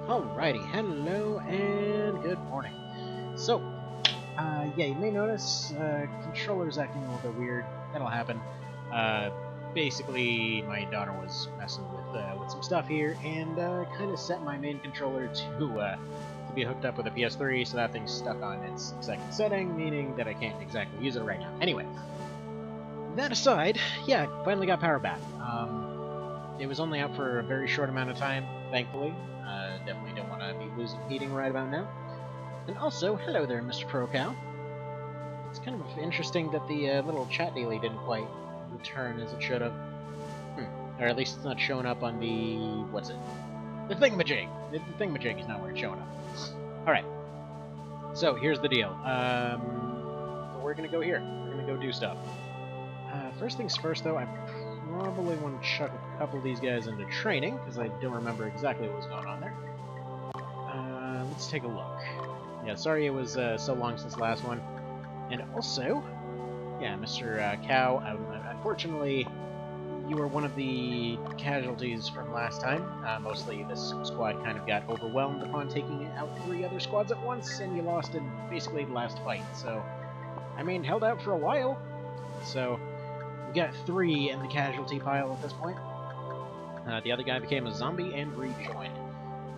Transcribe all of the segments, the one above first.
Alrighty, hello and good morning. So, yeah, you may notice controller's acting a little bit weird. That'll happen. Uh, Basically, my daughter was messing with some stuff here and kind of set my main controller to be hooked up with a PS3, so that thing's stuck on its second setting, meaning that I can't exactly use it right now. Anyway, that aside, yeah, finally got power back. It was only out for a very short amount of time, thankfully. Definitely don't want to be losing heating right about now. And also, hello there, Mr. Procow. It's kind of interesting that the little chat daily didn't quite return as it should have. Or at least it's not showing up on the... what's it? The thingamajig! The thingamajig is not where it's showing up. Alright. So, here's the deal. We're gonna go here. We're gonna go do stuff. First things first, though, I probably want to chuck a couple of these guys into training, because I don't remember exactly what was going on there. Let's take a look. Yeah, sorry it was so long since the last one. And also, yeah, Mr. Cow, unfortunately, you were one of the casualties from last time. Mostly this squad kind of got overwhelmed upon taking out 3 other squads at once, and you lost in basically the last fight. So, I mean, held out for a while. So, we got 3 in the casualty pile at this point. The other guy became a zombie and rejoined.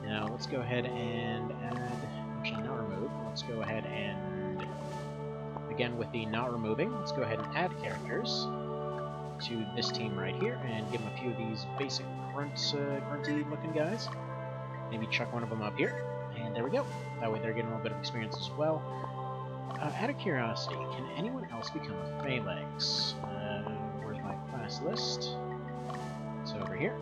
Now, let's go ahead and add... actually, not remove. Let's go ahead and... again, with the not removing, let's go ahead and add characters to this team right here, and give them a few of these basic grunty-looking guys. Maybe chuck one of them up here, and there we go. That way they're getting a little bit of experience as well. Out of curiosity, can anyone else become a phalanx? Where's my class list? It's over here.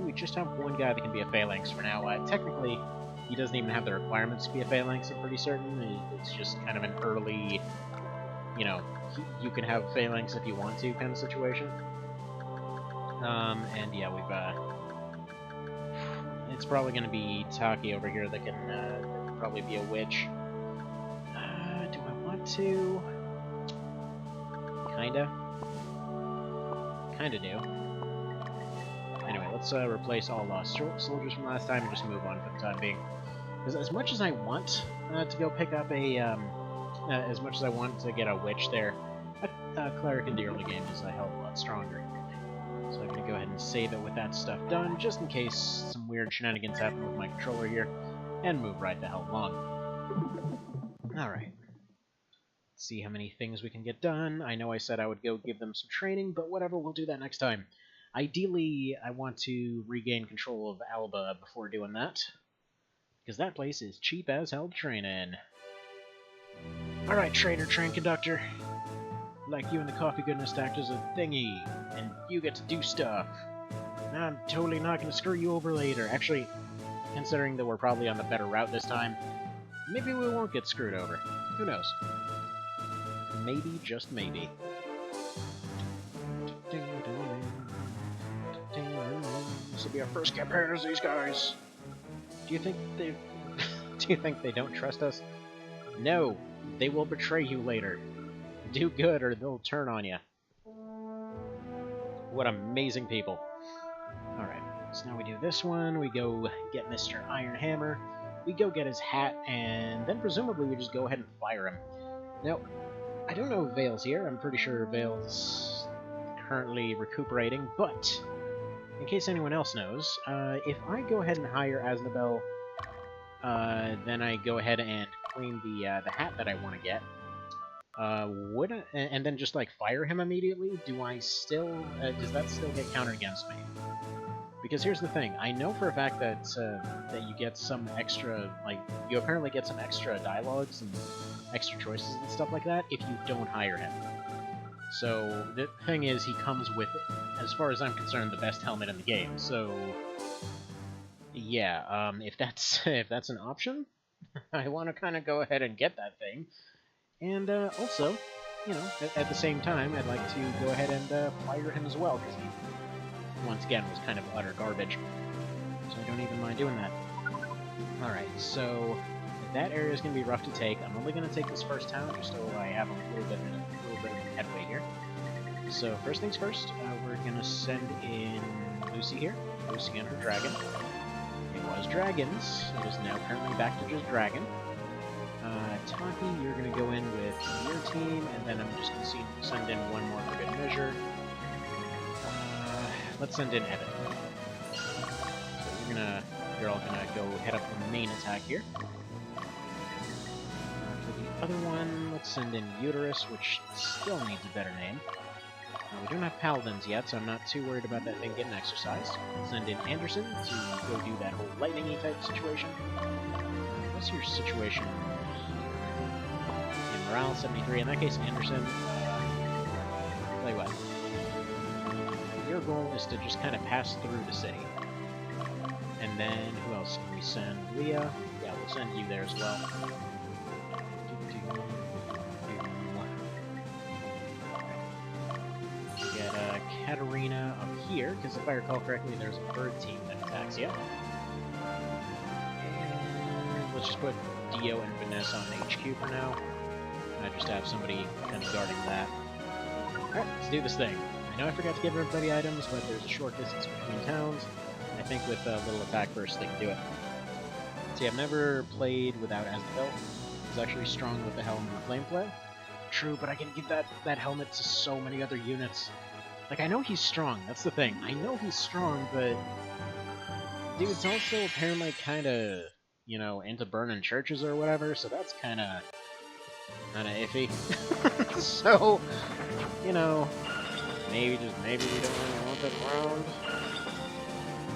We just have one guy that can be a phalanx for now. Technically, he doesn't even have the requirements to be a phalanx, I'm pretty certain. It's just kind of an early, you know, you can have phalanx if you want to kind of situation. And yeah, it's probably going to be Taki over here that can probably be a witch. Do I want to? Kinda do. Anyway, let's replace all lost soldiers from last time and just move on for the time being. Because as much as I want to go pick up a, as much as I want to get a witch there, a cleric in the early game is a hell of a lot stronger. So I'm going to go ahead and save it with that stuff done, just in case some weird shenanigans happen with my controller here, and move right the hell along. Alright. Let's see how many things we can get done. I know I said I would go give them some training, but whatever, we'll do that next time. Ideally, I want to regain control of Alba before doing that, because that place is cheap as hell to train in. Alright, trainer, train conductor. Like you and the coffee goodness act as a thingy, and you get to do stuff. And I'm totally not going to screw you over later. Actually, considering that we're probably on the better route this time, maybe we won't get screwed over. Who knows? Maybe, just maybe. This will be our first campaign as these guys. Do you think they don't trust us? No, they will betray you later. Do good or they'll turn on you. What amazing people. Alright, so now we do this one, we go get Mr. Iron Hammer, we go get his hat, and then presumably we just go ahead and fire him. Now, I don't know if Vale's here, I'm pretty sure Vale's currently recuperating, but in case anyone else knows, if I go ahead and hire Aznabel, then I go ahead and claim the hat that I want to get, and then just like fire him immediately, do I still, does that still get counted against me? Because here's the thing, I know for a fact that, that you get some extra, like, you apparently get some extra dialogues and extra choices and stuff like that if you don't hire him. So, the thing is, he comes with, as far as I'm concerned, the best helmet in the game, so... yeah, if that's an option, I want to kind of go ahead and get that thing. And also, you know, at the same time, I'd like to go ahead and fire him as well, because he, once again, was kind of utter garbage. So I don't even mind doing that. Alright, so that area is going to be rough to take. I'm only going to take this first town, just so I have a little bit of headway here. So first things first, we're going to send in Lucy here. boosting in her dragon. It was dragons. It is now currently back to just dragon. Taki, you're going to go in with your team, and then I'm just going to send in one more for good measure. Let's send in Evan. So you're all gonna go head up the main attack here. For the other one, let's send in Uterus, which still needs a better name. We don't have Paladins yet, so I'm not too worried about that thing getting exercised. Send in Anderson to go do that whole lightning-y type situation. What's your situation? In morale, 73. In that case, Anderson. Tell you what. Your goal is to just kind of pass through the city. And then, who else can we send? Leah? Yeah, we'll send you there as well. We get Katarina up here, because if I recall correctly, there's a bird team that attacks you. And let's just put Dio and Vanessa on HQ for now. I just have somebody kind of guarding that. Alright, let's do this thing. I know I forgot to give everybody items, but there's a short distance between towns. I think with a little attack burst, they can do it. See, I've never played without Asbel. He's actually strong with the helm and the flame flare. True, but I can give that helmet to so many other units. Like, I know he's strong, that's the thing. I know he's strong, but... dude's also apparently kinda, you know, into burning churches or whatever, so that's kinda iffy. So, you know... maybe we don't really want that around.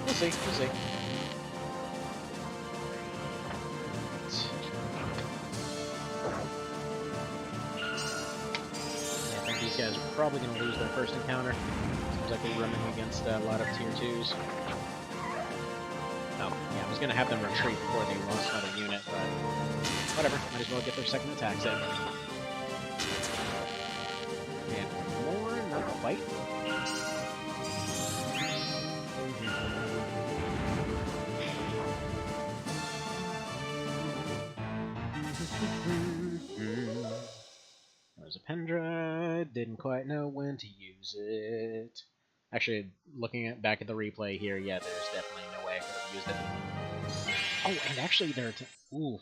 We'll see, we'll see. I think these guys are probably going to lose their first encounter. Seems like they're running against a lot of tier 2s. Oh, yeah, I was going to have them retreat before they lost another unit, but whatever. Might as well get their second attacks in. And one more, not quite. There's a Pendra, didn't quite know when to use it. Actually, looking back at the replay here, yeah, there's definitely no way I could have used it. Oh, and actually ooh.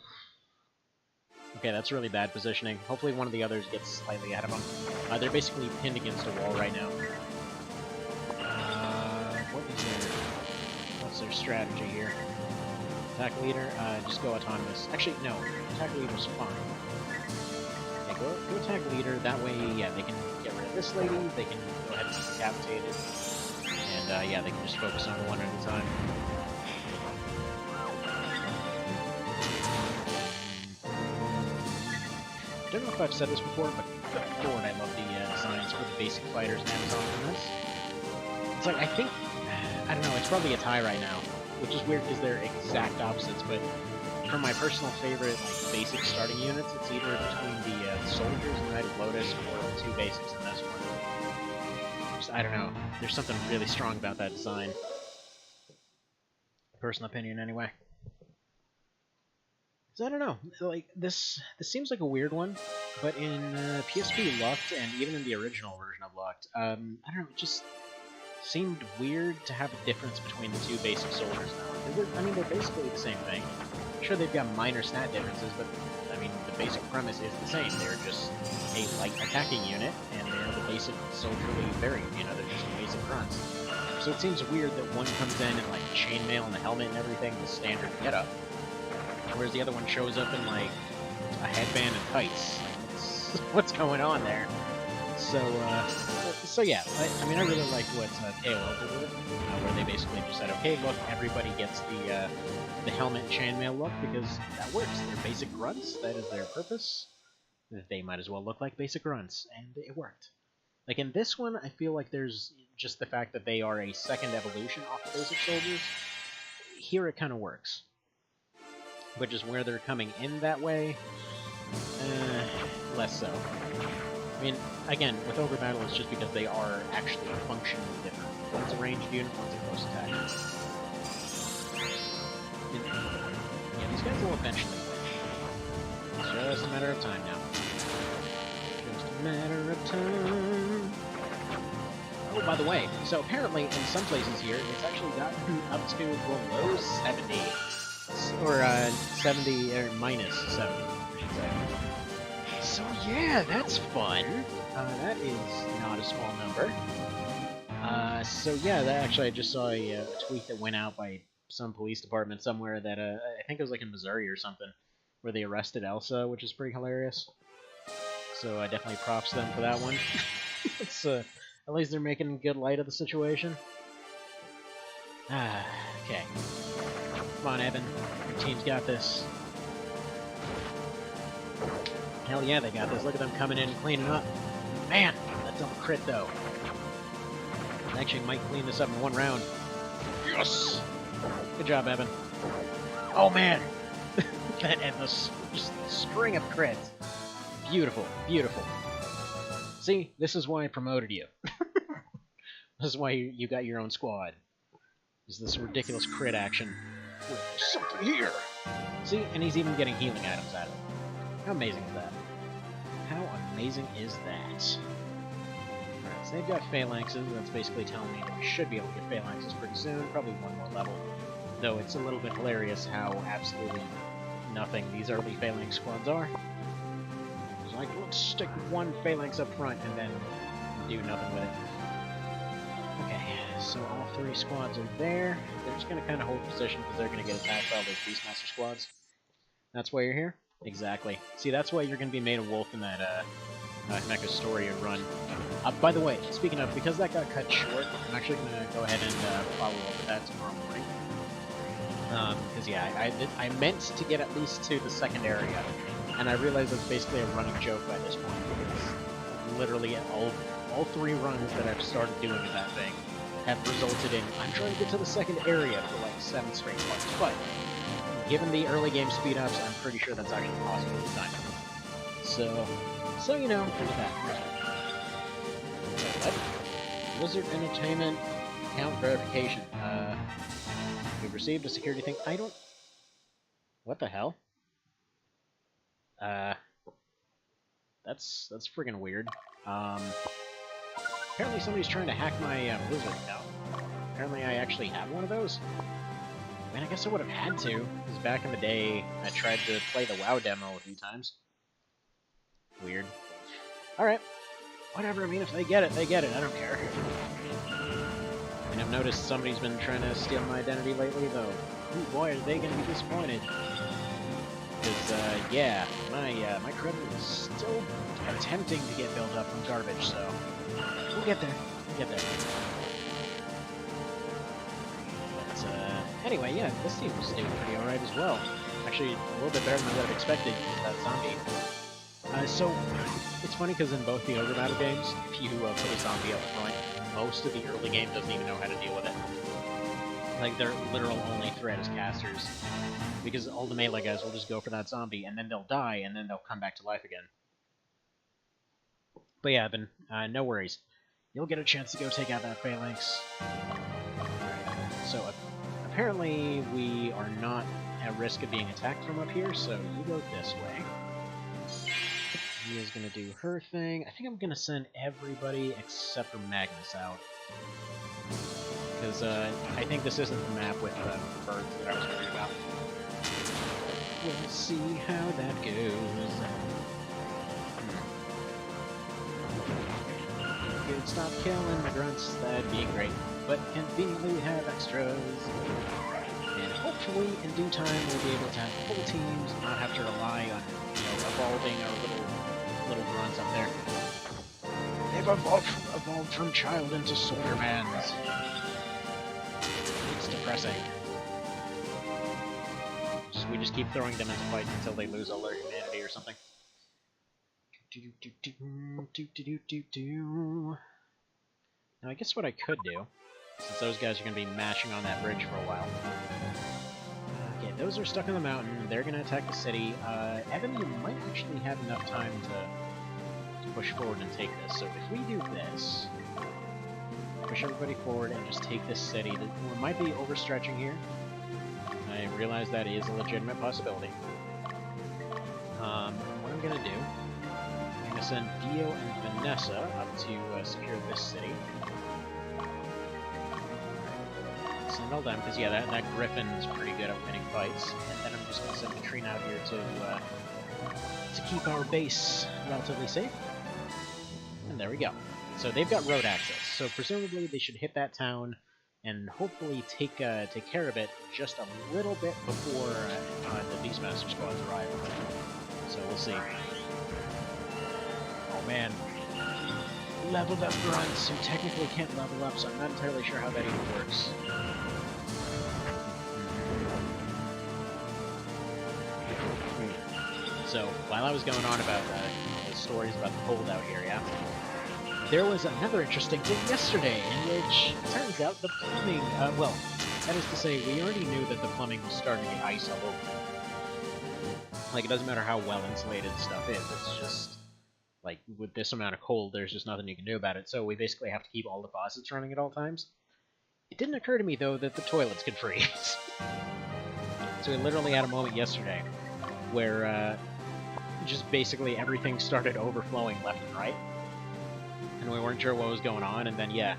Okay, that's really bad positioning. Hopefully one of the others gets slightly ahead of them. They're basically pinned against a wall right now. What's their strategy here? Attack leader, just go autonomous. Actually, no, attack leader's fine. Okay, go attack leader, that way, yeah, they can get rid of this lady, they can go ahead and be decapitated, and, yeah, they can just focus on one at a time. I don't know if I've said this before, but Lord, I love the designs for the basic fighters and Amazon in this. It's like, I don't know, it's probably a tie right now, which is weird because they're exact opposites, but for my personal favorite, like, basic starting units, it's either between the Soldiers and Knight of Lotus or the two basics in this one. Just, I don't know, there's something really strong about that design. Personal opinion, anyway. So I don't know, like, this seems like a weird one, but in PSP Locked, and even in the original version of Locked, I don't know, it just seemed weird to have a difference between the two basic soldiers now. I mean, they're basically the same thing. Sure, they've got minor stat differences, but, I mean, the basic premise is the same. They're just a light attacking unit, and they're the basic soldierly variant, you know, they're just basic grunts. So it seems weird that one comes in like, chainmail and the helmet and everything, the standard getup, whereas the other one shows up in, like, a headband and tights. Like, what's going on there? So yeah, I mean, I really like what AOL did with it, where they basically just said, okay, look, everybody gets the helmet and chainmail look, because that works. They're basic grunts, that is their purpose. They might as well look like basic grunts, and it worked. Like, in this one, I feel like there's just the fact that they are a second evolution off the basic soldiers. Here it kind of works. But just where they're coming in that way, less so. I mean, again, with Ogre Battle, it's just because they are actually functionally different. One's a ranged unit, one's a close attack. And, yeah, these guys will eventually win. It's just a matter of time now. Just a matter of time. Oh, by the way, so apparently in some places here, it's actually gotten up to below 70. Or, 70, or minus 70, I should say. So yeah, that's fun. That is not a small number. So yeah, that actually, I just saw a tweet that went out by some police department somewhere that, I think it was like in Missouri or something, where they arrested Elsa, which is pretty hilarious. So I definitely props them for that one. It's, at least they're making good light of the situation. Okay. Come on, Evan. Your team's got this. Hell yeah, they got this. Look at them coming in and cleaning up. Man, that double crit, though. I actually might clean this up in one round. Yes! Good job, Evan. Oh, man! That endless just string of crits. Beautiful, beautiful. See, this is why I promoted you. This is why you got your own squad. Is this ridiculous crit action. There's something here! See, and he's even getting healing items out of it. How amazing is that? How amazing is that? Alright, so they've got phalanxes. That's basically telling me that we should be able to get phalanxes pretty soon. Probably one more level. Though it's a little bit hilarious how absolutely nothing these early phalanx squads are. It's like, let's stick one phalanx up front and then do nothing with it. Okay, so all three squads are there. They're just going to kind of hold position because they're going to get attacked by all those Beastmaster squads. That's why you're here? Exactly. See, that's why you're going to be made a wolf in that Mecha story run. By the way, speaking of, because that got cut short, I'm actually going to go ahead and follow up with that tomorrow morning. Because yeah, I meant to get at least to the second area, and I realized it's basically a running joke by this point, because literally all three runs that I've started doing in that thing have resulted in, I'm trying to get to the second area for like 7 straight parts, but given the early game speed-ups, I'm pretty sure that's actually possible this time. So you know, there's that. What? Blizzard Entertainment account verification. We've received a security thing. I don't... What the hell? That's friggin' weird. Apparently somebody's trying to hack my Blizzard account. Apparently I actually have one of those. I mean, I guess I would have had to, because back in the day, I tried to play the WoW demo a few times. Weird. Alright. Whatever, I mean, if they get it, they get it. I don't care. I mean, I've noticed somebody's been trying to steal my identity lately, though. Ooh, boy, are they going to be disappointed. Because, yeah, my credit is still attempting to get built up from garbage, so we'll get there. We'll get there. But, anyway, yeah, this team was doing pretty alright as well. Actually, a little bit better than I would have expected with that zombie. So, it's funny because in both the Ogre battle games, if you put a zombie up front, most of the early game doesn't even know how to deal with it. Like, their literal only threat is casters. Because all the melee guys will just go for that zombie, and then they'll die, and then they'll come back to life again. But yeah, Evan, no worries. You'll get a chance to go take out that phalanx. So, apparently we are not at risk of being attacked from up here, so you go this way. Mia's gonna do her thing. I think I'm gonna send everybody except for Magnus out. Because, I think this isn't the map with the birds that I was worried about. We'll see how that goes. Could stop killing my grunts, that'd be great. But conveniently we have extras. And hopefully, in due time, we'll be able to have full teams and not have to rely on, you know, evolving our little grunts up there. They've evolved from child into soldiermans. It's depressing. We just keep throwing them into fights until they lose all their humanity or something. Now I guess what I could do, since those guys are going to be mashing on that bridge for a while. Okay, those are stuck on the mountain. They're going to attack the city. Evan, you might actually have enough time to push forward and take this. So if we do this, push everybody forward and just take this city. We might be overstretching here. I realize that is a legitimate possibility. What I'm gonna do, I'm gonna send Dio and Vanessa up to secure this city. send all them, because yeah, that Griffin's pretty good at winning fights. And then I'm just going to send Katrina out here to keep our base relatively safe. And there we go. So they've got road access, so presumably they should hit that town and hopefully take care of it just a little bit before the Beastmaster squads arrive. So we'll see. Oh man. Leveled up grunts who technically can't level up, so I'm not entirely sure how that even works. So, while I was going on about the stories about the cold out here, yeah? There was another interesting thing yesterday, in which it turns out the plumbing, well, that is to say, we already knew that the plumbing was starting to get ice all over. Like, it doesn't matter how well insulated stuff is, it's just, like, with this amount of cold, there's just nothing you can do about it, so we basically have to keep all the faucets running at all times. It didn't occur to me, though, that the toilets could freeze. So we literally had a moment yesterday where, just basically everything started overflowing left and right. And we weren't sure what was going on, and then, yeah,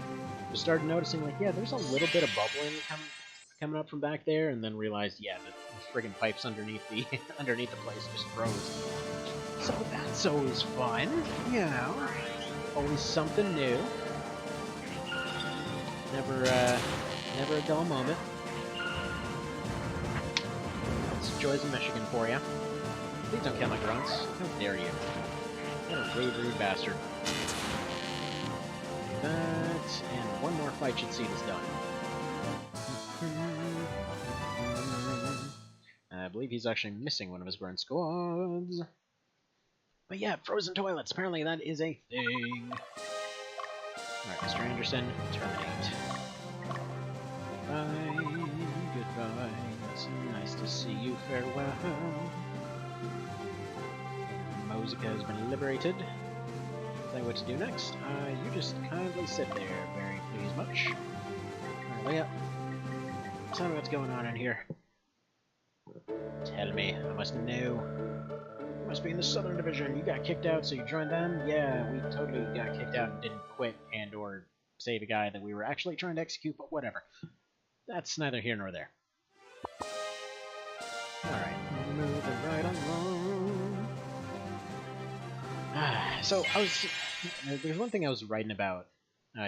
we started noticing, like, yeah, there's a little bit of bubbling coming up from back there, and then realized, yeah, the friggin' pipes underneath the underneath the place just froze. So that's always fun, you know, always something new. Never a dull moment. It's joys of Michigan for you. Please don't kill my grunts. How dare you? What a rude bastard. That, and one more fight should see this done. I believe he's actually missing one of his grunt squads. But yeah, frozen toilets, apparently that is a thing. Alright, Mr. Anderson, terminate. Bye, goodbye, it's nice to see you, farewell. Mosica has been liberated. Tell you what to do next. You just kindly sit there, very pleased much. Alright, up. Tell me what's going on in here. Tell me, I must know. You must be in the Southern Division. You got kicked out, so you joined them? Yeah, we totally got kicked out and didn't quit and or save a guy that we were actually trying to execute, but whatever. That's neither here nor there. Alright, moving right along. So, there's one thing I was writing about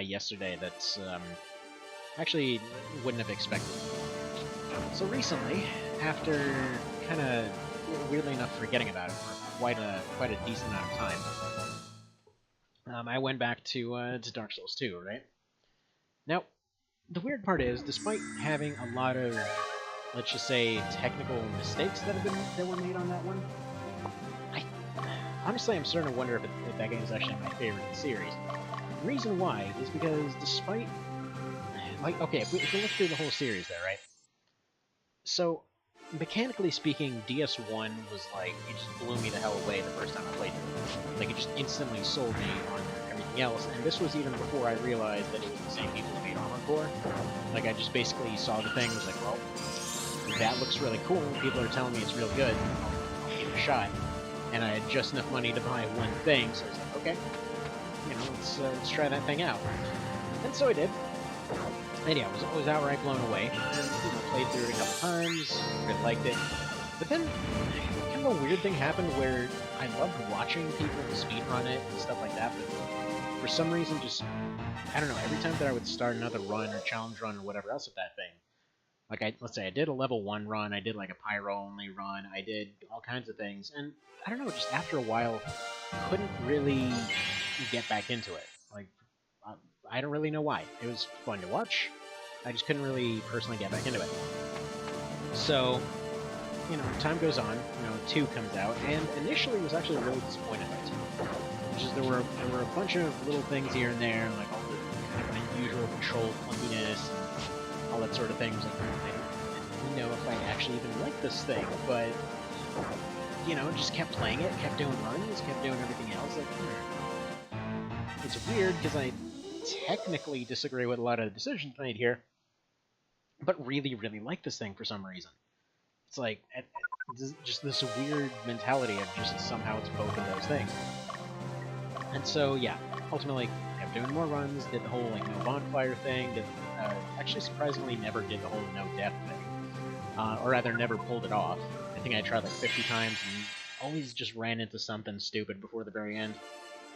yesterday that's actually wouldn't have expected. So recently, after kind of weirdly enough forgetting about it for quite a decent amount of time, I went back to Dark Souls 2, right? Now, the weird part is, despite having a lot of, let's just say, technical mistakes that were made on that one, honestly, I'm starting to wonder if that game is actually my favorite in the series. The reason why is because despite, like, okay, if we look through the whole series there, right? So, mechanically speaking, DS1 was like, it just blew me the hell away the first time I played it. Like, it just instantly sold me on everything else, and this was even before I realized that it was the same people who made Armored Core. Like, I just basically saw the thing and was like, well, that looks really cool, people are telling me it's real good, I'll give it a shot. And I had just enough money to buy one thing, so I was like, okay, you know, let's try that thing out. And so I did. And yeah, I was outright blown away. And, you know, played through it a couple times, really liked it. But then, kind of a weird thing happened where I loved watching people speedrun it and stuff like that, but for some reason just, I don't know, every time that I would start another run or challenge run or whatever else with that thing, like, let's say I did a level 1 run, I did like a pyro-only run, I did all kinds of things, and I don't know, just after a while, couldn't really get back into it. Like, I don't really know why. It was fun to watch, I just couldn't really personally get back into it. So, you know, time goes on, you know, 2 comes out, and initially was actually really disappointed by 2. Which is there were a bunch of little things here and there, like all the kind of unusual control clunkiness and all that sort of things. Like, I don't know if I actually even like this thing, but you know, just kept playing it, kept doing runs, kept doing everything else. Like, it's weird because I technically disagree with a lot of the decisions made here, but really, really like this thing for some reason. It's like just this weird mentality of just somehow it's both of those things. And so, yeah, ultimately kept doing more runs, did the whole, like, no bonfire thing, did actually surprisingly never did the whole no-death thing. Or rather, never pulled it off. I think I tried like 50 times and always just ran into something stupid before the very end.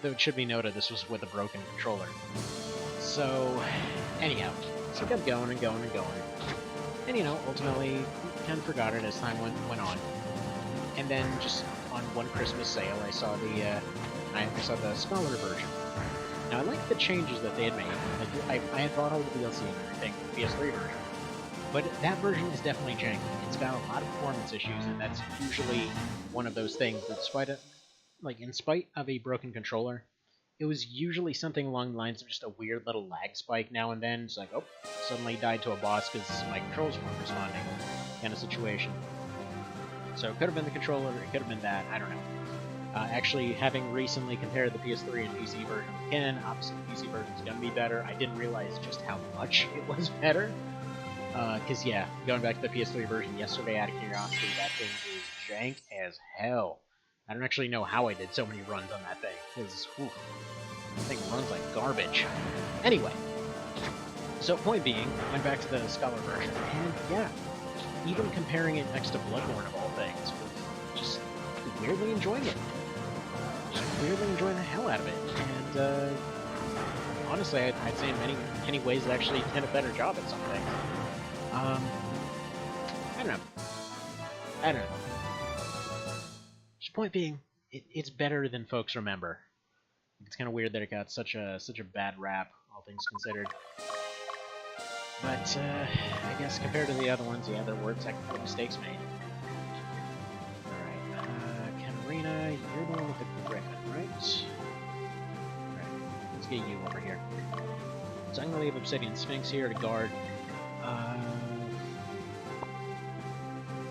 Though it should be noted this was with a broken controller. So, anyhow, so I kept going and going and going. And, you know, ultimately, kind of forgot it as time went on. And then, just on one Christmas sale, I saw the Scholar version. Now, I liked the changes that they had made. Like, I had bought all the DLC and everything, the PS3 version. But that version is definitely janky. It's got a lot of performance issues, and that's usually one of those things that, in spite of a broken controller, it was usually something along the lines of just a weird little lag spike now and then. It's like, oh, suddenly died to a boss because my controls weren't responding, kind of situation. So it could have been the controller, it could have been that, I don't know. Actually, having recently compared the PS3 and PC version again, obviously the PC version is going to be better. I didn't realize just how much it was better. Because, yeah, going back to the PS3 version yesterday out of curiosity, that thing is jank as hell. I don't actually know how I did so many runs on that thing, because, that thing runs like garbage. Anyway, so point being, went back to the Scholar version, and yeah, even comparing it next to Bloodborne of all things, was just weirdly enjoying it. Just weirdly enjoying the hell out of it, and, honestly, I'd say in many ways it actually did a better job at some things. I don't know. Just point being, it's better than folks remember. It's kind of weird that it got such a bad rap, all things considered. But I guess compared to the other ones, yeah, there were technical mistakes made. All right, Katarina, you're the one with the griffin, right? All right, let's get you over here. So I'm gonna leave Obsidian Sphinx here to guard.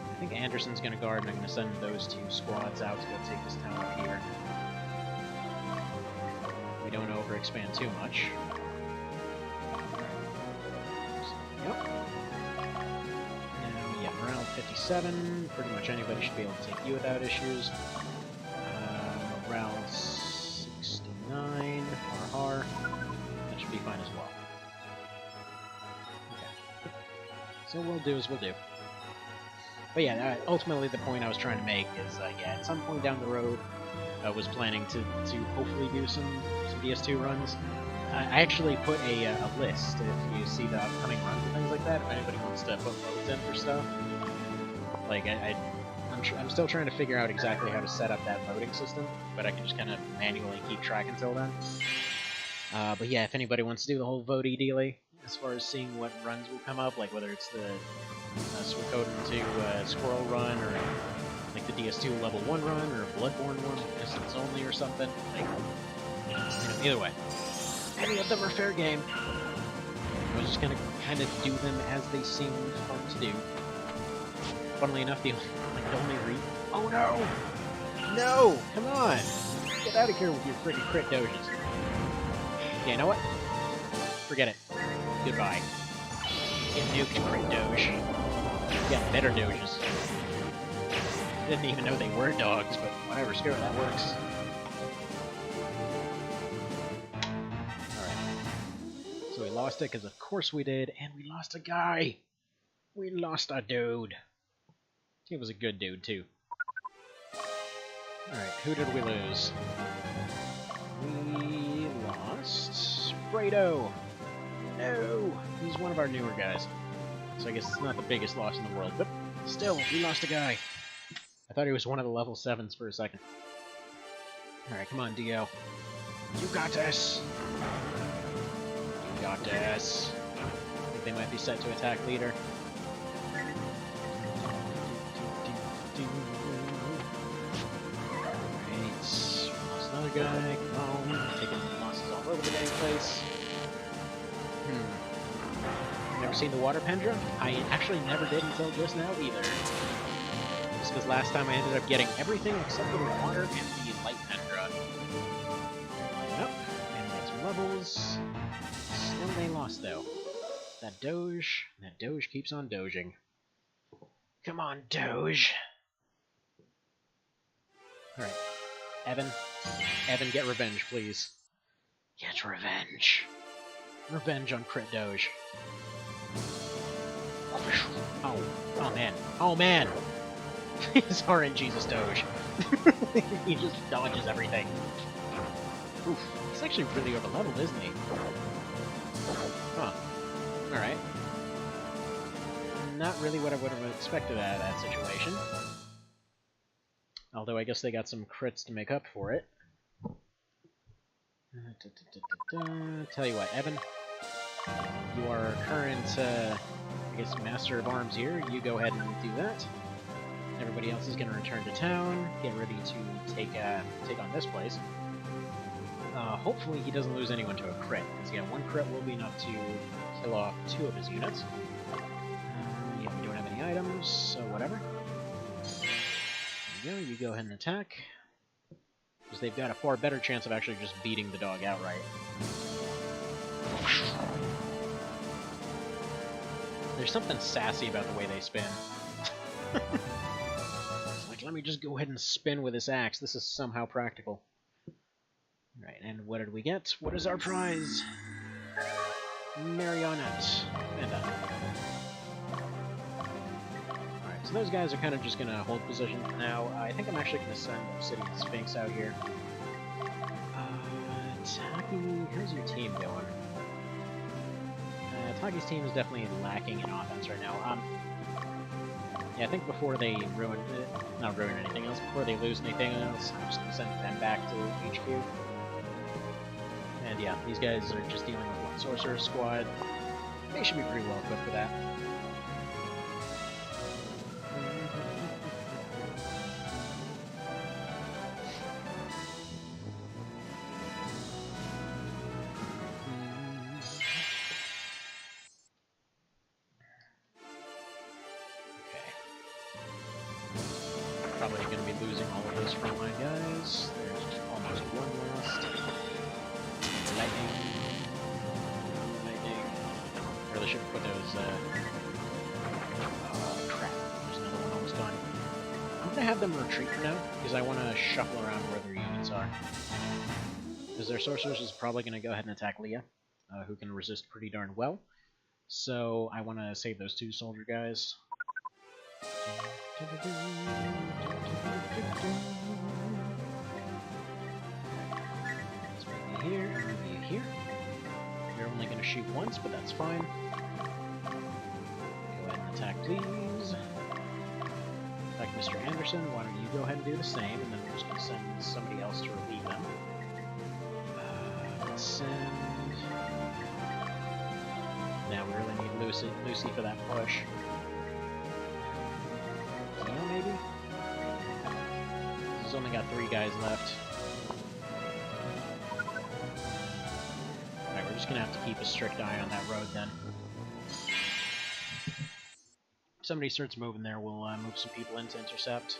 I think Anderson's gonna guard, and I'm gonna send those two squads out to go take this town up here. We don't overexpand too much. Yep. Now, yeah, morale 57. Pretty much anybody should be able to take you without issues. Morale 69. Har. That should be fine as well. Okay. So what we'll do is we'll do. But yeah, ultimately the point I was trying to make is, yeah, at some point down the road, I was planning to hopefully do some DS2 runs. I actually put a list, if you see the upcoming runs and things like that, if anybody wants to put loads in for stuff. Like, I'm still trying to figure out exactly how to set up that loading system, but I can just kind of manually keep track until then. But yeah, if anybody wants to do the whole vote-y dealy, as far as seeing what runs will come up, like whether it's the Suikoden 2 Squirrel run, or like the DS2 Level 1 run, or a Bloodborne one, Distance Only or something, like, you know, either way. Any of them are fair game. I was just gonna kind of do them as they seemed fun to do. Funnily enough, the only oh no! No! Come on! Get out of here with your freaking crit doges. Yeah, you know what? Forget it. Goodbye. Get nuked, crit doge. Yeah, better doges. Didn't even know they were dogs, but whatever, screw it, that works. Alright. So we lost it, because of course we did, and we lost a guy! We lost a dude. He was a good dude, too. Alright, who did we lose? We lost Fredo! No! He's one of our newer guys. So I guess it's not the biggest loss in the world, but still, we lost a guy. I thought he was one of the level 7s for a second. Alright, come on, Dio. You got this! You got this! I think they might be set to attack leader. Alright, lost another guy, come on, taking losses all over the dang place. Never seen the Water Pendra? I actually never did until just now either. Just because last time I ended up getting everything except for the Water and the Light Pendra. Yep, and get some levels. Still they lost though. That Doge keeps on doging. Come on, Doge! Alright, Evan, get revenge, please. Get revenge. Revenge on Crit Doge. Oh, oh man. Oh man! He's RNG's Doge. He just dodges everything. Oof. He's actually really over leveled, isn't he? Huh. Alright. Not really what I would have expected out of that situation. Although I guess they got some crits to make up for it. Tell you what, Evan. You are our current, I guess, Master of Arms here. You go ahead and do that. Everybody else is going to return to town, get ready to take on this place. Hopefully he doesn't lose anyone to a crit, because yeah, one crit will be enough to kill off 2 of his units. Yeah, we don't have any items, so whatever. There you go, you go ahead and attack. Because they've got a far better chance of actually just beating the dog outright. There's something sassy about the way they spin. It's like, let me just go ahead and spin with this axe. This is somehow practical. Right, and what did we get? What is our prize? Marionette. And done. Alright, so those guys are kind of just going to hold position for now. I think I'm actually going to send Obsidian Sphinx out here. Taki, how's your team going? Taki's team is definitely lacking in offense right now. Yeah, I think before they not ruin anything else, before they lose anything else, I'm just going to send them back to HQ. And yeah, these guys are just dealing with one Sorcerer squad. They should be pretty well equipped for that. Probably going to be losing all of those frontline guys. There's almost one lost. Lightning. Really should put those, crap. There's another one almost gone. I'm going to have them retreat for now, because I want to shuffle around where their units are. Because their sorcerers is probably going to go ahead and attack Leah, who can resist pretty darn well. So I want to save those 2 soldier guys. Let's move you here, and move you here. You're only going to shoot once, but that's fine. Go ahead and attack, please. Like Mr. Anderson, why don't you go ahead and do the same, and then we're just going to send somebody else to relieve them. Let's send... Now we really need Lucy for that push. Maybe? He's only got 3 guys left. Alright, we're just gonna have to keep a strict eye on that road then. If somebody starts moving there, we'll move some people in to intercept.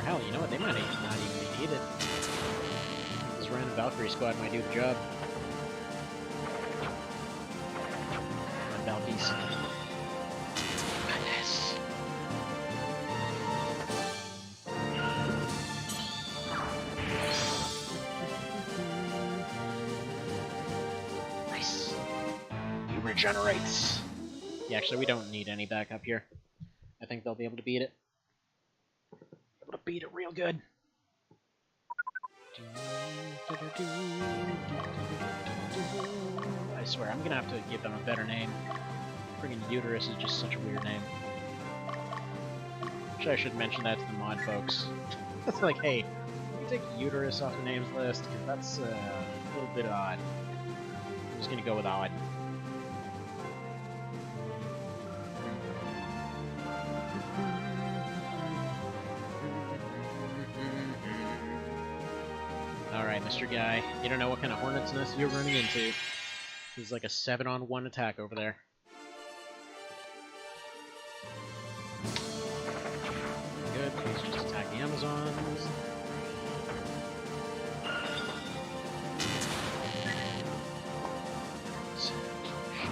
Hell, you know what? They might not even be needed. This random Valkyrie squad might do the job. Come on, Valkyries. Yes. Nice. He regenerates. Yeah, actually, we don't need any backup here. I think they'll be able to beat it. Beat it real good. I swear, I'm gonna have to give them a better name. Friggin' Uterus is just such a weird name. Actually, I should mention that to the mod folks. It's like, hey, can you take Uterus off the names list? Because that's a little bit odd. I'm just gonna go with odd. Alright, Mr. Guy, you don't know what kind of hornet's nest you're running into. This is like a 7-on-1 attack over there. Good, please just attack the Amazons.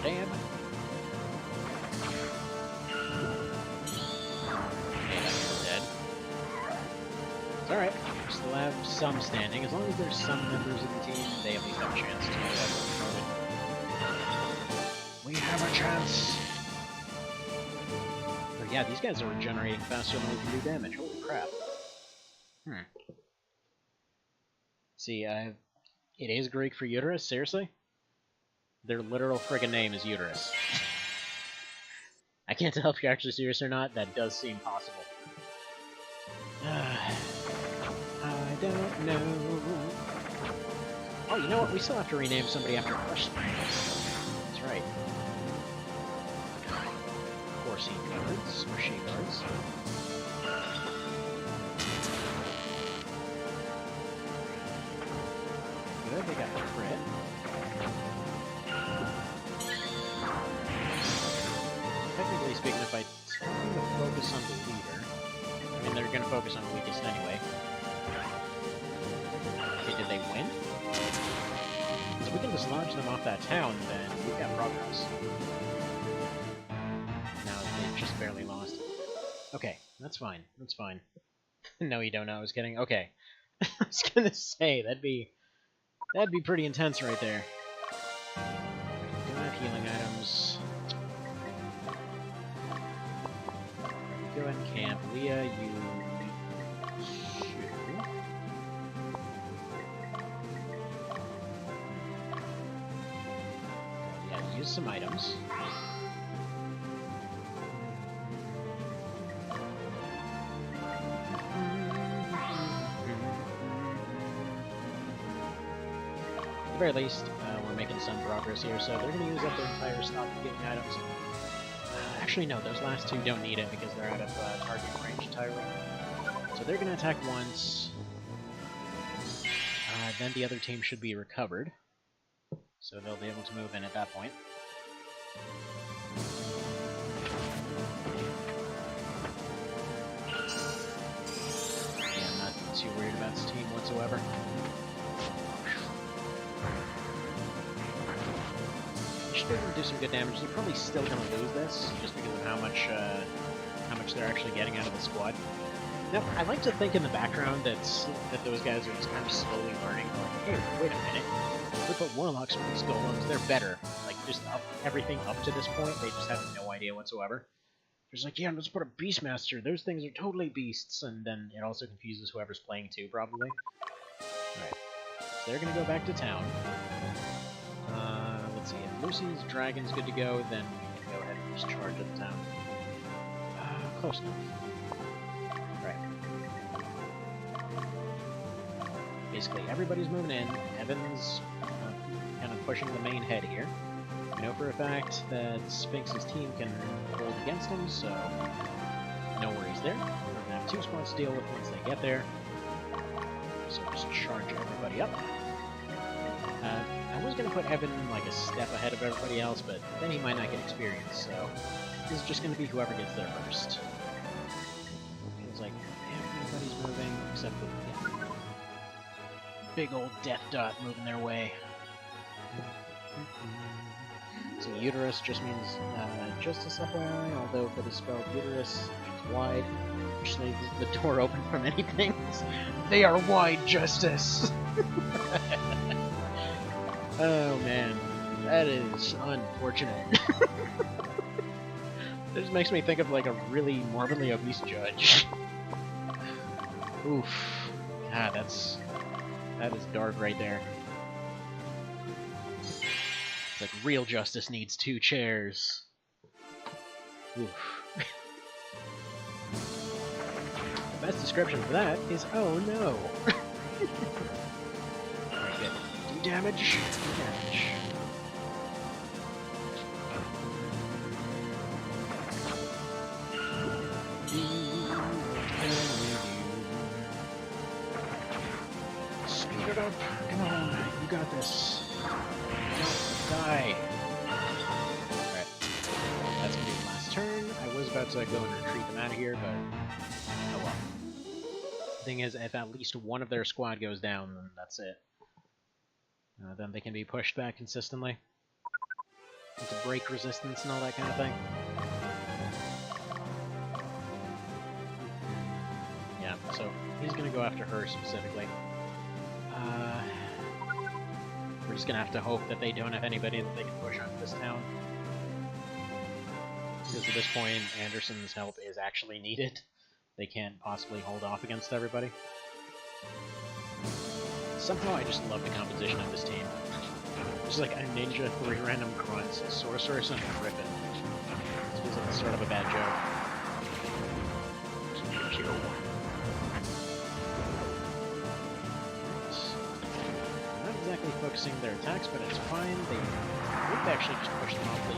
Stab. It's alright. We still have some standing. As long as there's some members of the team, they at least have a chance to get promoted. We have a chance! Oh yeah, these guys are regenerating faster than we can do damage. Holy crap. See, it is Greek for uterus? Seriously? Their literal friggin' name is uterus. I can't tell if you're actually serious or not. That does seem possible. I don't know. Oh, you know what? We still have to rename somebody after Crush Spring. That's right. Of course he guards, or she guards. Good, they got the crit. Technically speaking, if I tell them to focus on the leader, I mean, they're going to focus on the weakest anyway. Okay, did they win? So we can dislodge them off that town, then we've got progress. Now they just barely lost. Okay, that's fine. That's fine. No, you don't know. I was kidding. Okay. I was gonna say, that'd be pretty intense right there. We don't have healing items. Go ahead and camp. Leah, you... Yeah, use some items. At the very least, we're making some progress here, so they're going to use up their entire stock of getting items. Actually, no, those last two don't need it because they're out of target range entirely. So they're going to attack once. Then the other team should be recovered. So they'll be able to move in at that point. Yeah, I'm not too worried about this team whatsoever. They're do some good damage. They're probably still going to lose this, just because of how much they're actually getting out of the squad. Now, I like to think in the background that those guys are just kind of slowly learning, like, hey, wait a minute, look what Warlocks with these golems, they're better. Like, just everything up to this point, they just have no idea whatsoever. There's like, yeah, let's put a Beastmaster, those things are totally beasts, and then it also confuses whoever's playing too, probably. Alright, so they're going to go back to town. Let's see, if Lucy's Dragon's good to go, then we can go ahead and just charge at the town. Close enough. Right. Basically, everybody's moving in. Evan's kind of pushing the main head here. We know for a fact that Sphinx's team can hold against him, so no worries there. We're going to have two squads to deal with once they get there. So just charge everybody up. I was going to put Evan like a step ahead of everybody else, but then he might not get experience, so this is just going to be whoever gets there first. Feels like everybody's moving, except for the big old death dot moving their way. So uterus just means justice FYI, although for the spell uterus means wide, which leaves the door open for many things. They are wide justice! Oh man, that is unfortunate. That just makes me think of like a really morbidly obese judge. Oof. God, that is dark right there. It's like real justice needs 2 chairs. Oof. The best description for that is, oh no. Alright, good. Do damage. Do damage. Speed it up. Come on, you got this. Don't die. Alright. That's gonna be the last turn. I was about to go and retreat them out of here, but oh well. Thing is, if at least one of their squad goes down, then that's it. Then they can be pushed back consistently. To break resistance and all that kind of thing. Yeah, So he's gonna go after her specifically. We're just gonna have to hope that they don't have anybody that they can push onto this town. Because at this point, Anderson's help is actually needed. They can't possibly hold off against everybody. Somehow I just love the composition of this team. There's like a ninja, 3 random grunts, a sorceress, and a griffin. This feels like the start of a bad joke. Not exactly focusing their attacks, but it's fine. They've actually just pushed them off the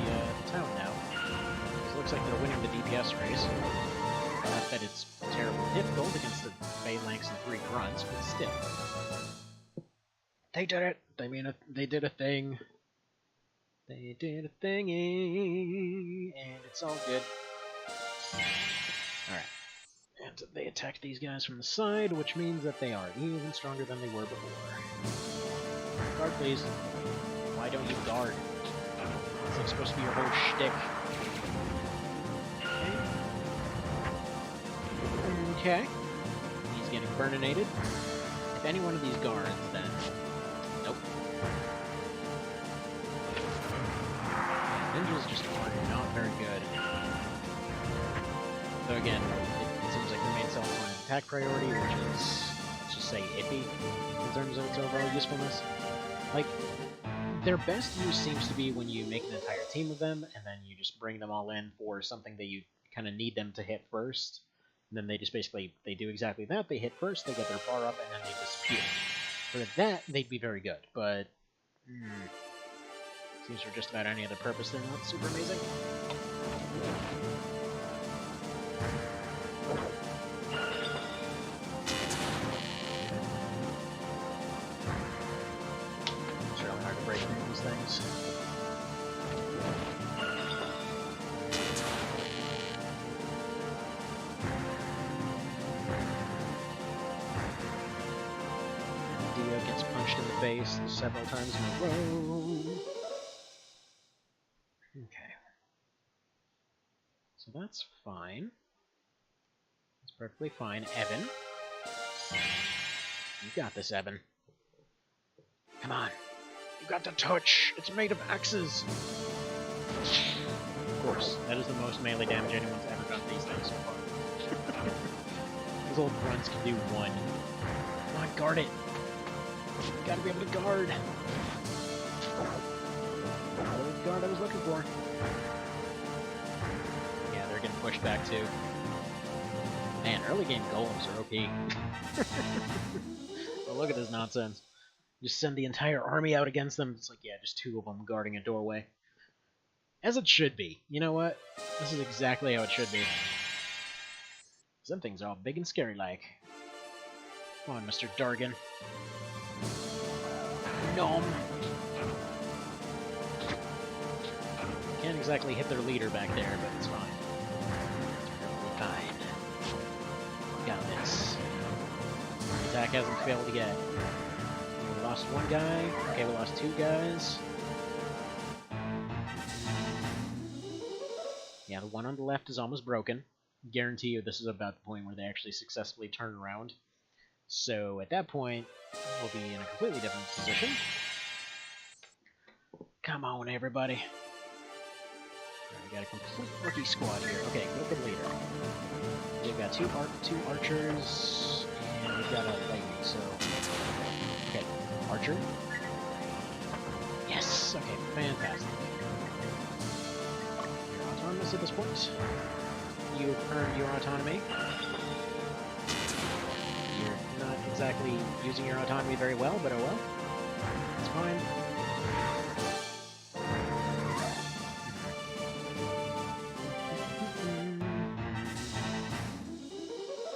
town now. It looks like they're winning the DPS race. Not that it's terribly difficult against the phalanx and 3 grunts, but still. They did it! They did a thing. They did a thingy, and it's all good. Alright. And they attack these guys from the side, which means that they are even stronger than they were before. Guard, please. Why don't you guard? It's like supposed to be your whole shtick. Okay. He's getting burninated. If any one of these guards, then... Nope. Yeah, ninjas just are not very good. Though again, it seems like the main self-point attack priority, which is, let's just say, iffy in terms of its overall usefulness. Like, their best use seems to be when you make an entire team of them, and then you just bring them all in for something that you kind of need them to hit first. And then they just basically, they do exactly that. They hit first, they get their bar up, and then they disappear. For that, they'd be very good, but... seems for just about any other purpose, they're not super amazing. It's really hard to break through these things. Gets punched in the face several times in a row. Okay. So that's fine. That's perfectly fine. Evan. You got this, Evan. Come on. You got the touch! It's made of axes! Of course, that is the most melee damage anyone's ever done these days so far. Those old grunts can do 1. Come on, guard it! You gotta be able to guard. The guard I was looking for. Yeah, they're getting pushed back too. Man, early game golems are OP. Oh, look at this nonsense. Just send the entire army out against them. It's like, yeah, just 2 of them guarding a doorway. As it should be. You know what? This is exactly how it should be. Some things are all big and scary like. Come on, Mr. Dargan. Nom! Can't exactly hit their leader back there, but it's fine. It's fine. We got this. The attack hasn't failed yet. We lost 1 guy. Okay, we lost 2 guys. Yeah, the one on the left is almost broken. Guarantee you this is about the point where they actually successfully turn around. So at that point, we'll be in a completely different position. Come on, everybody. Alright, we got a complete rookie squad here. Okay, go for the leader. We've got 2 archers, and we've got a lady, so... Okay, archer. Yes! Okay, fantastic. You're autonomous at this point. You've earned your autonomy. You're not exactly using your autonomy very well, but oh well. It's fine.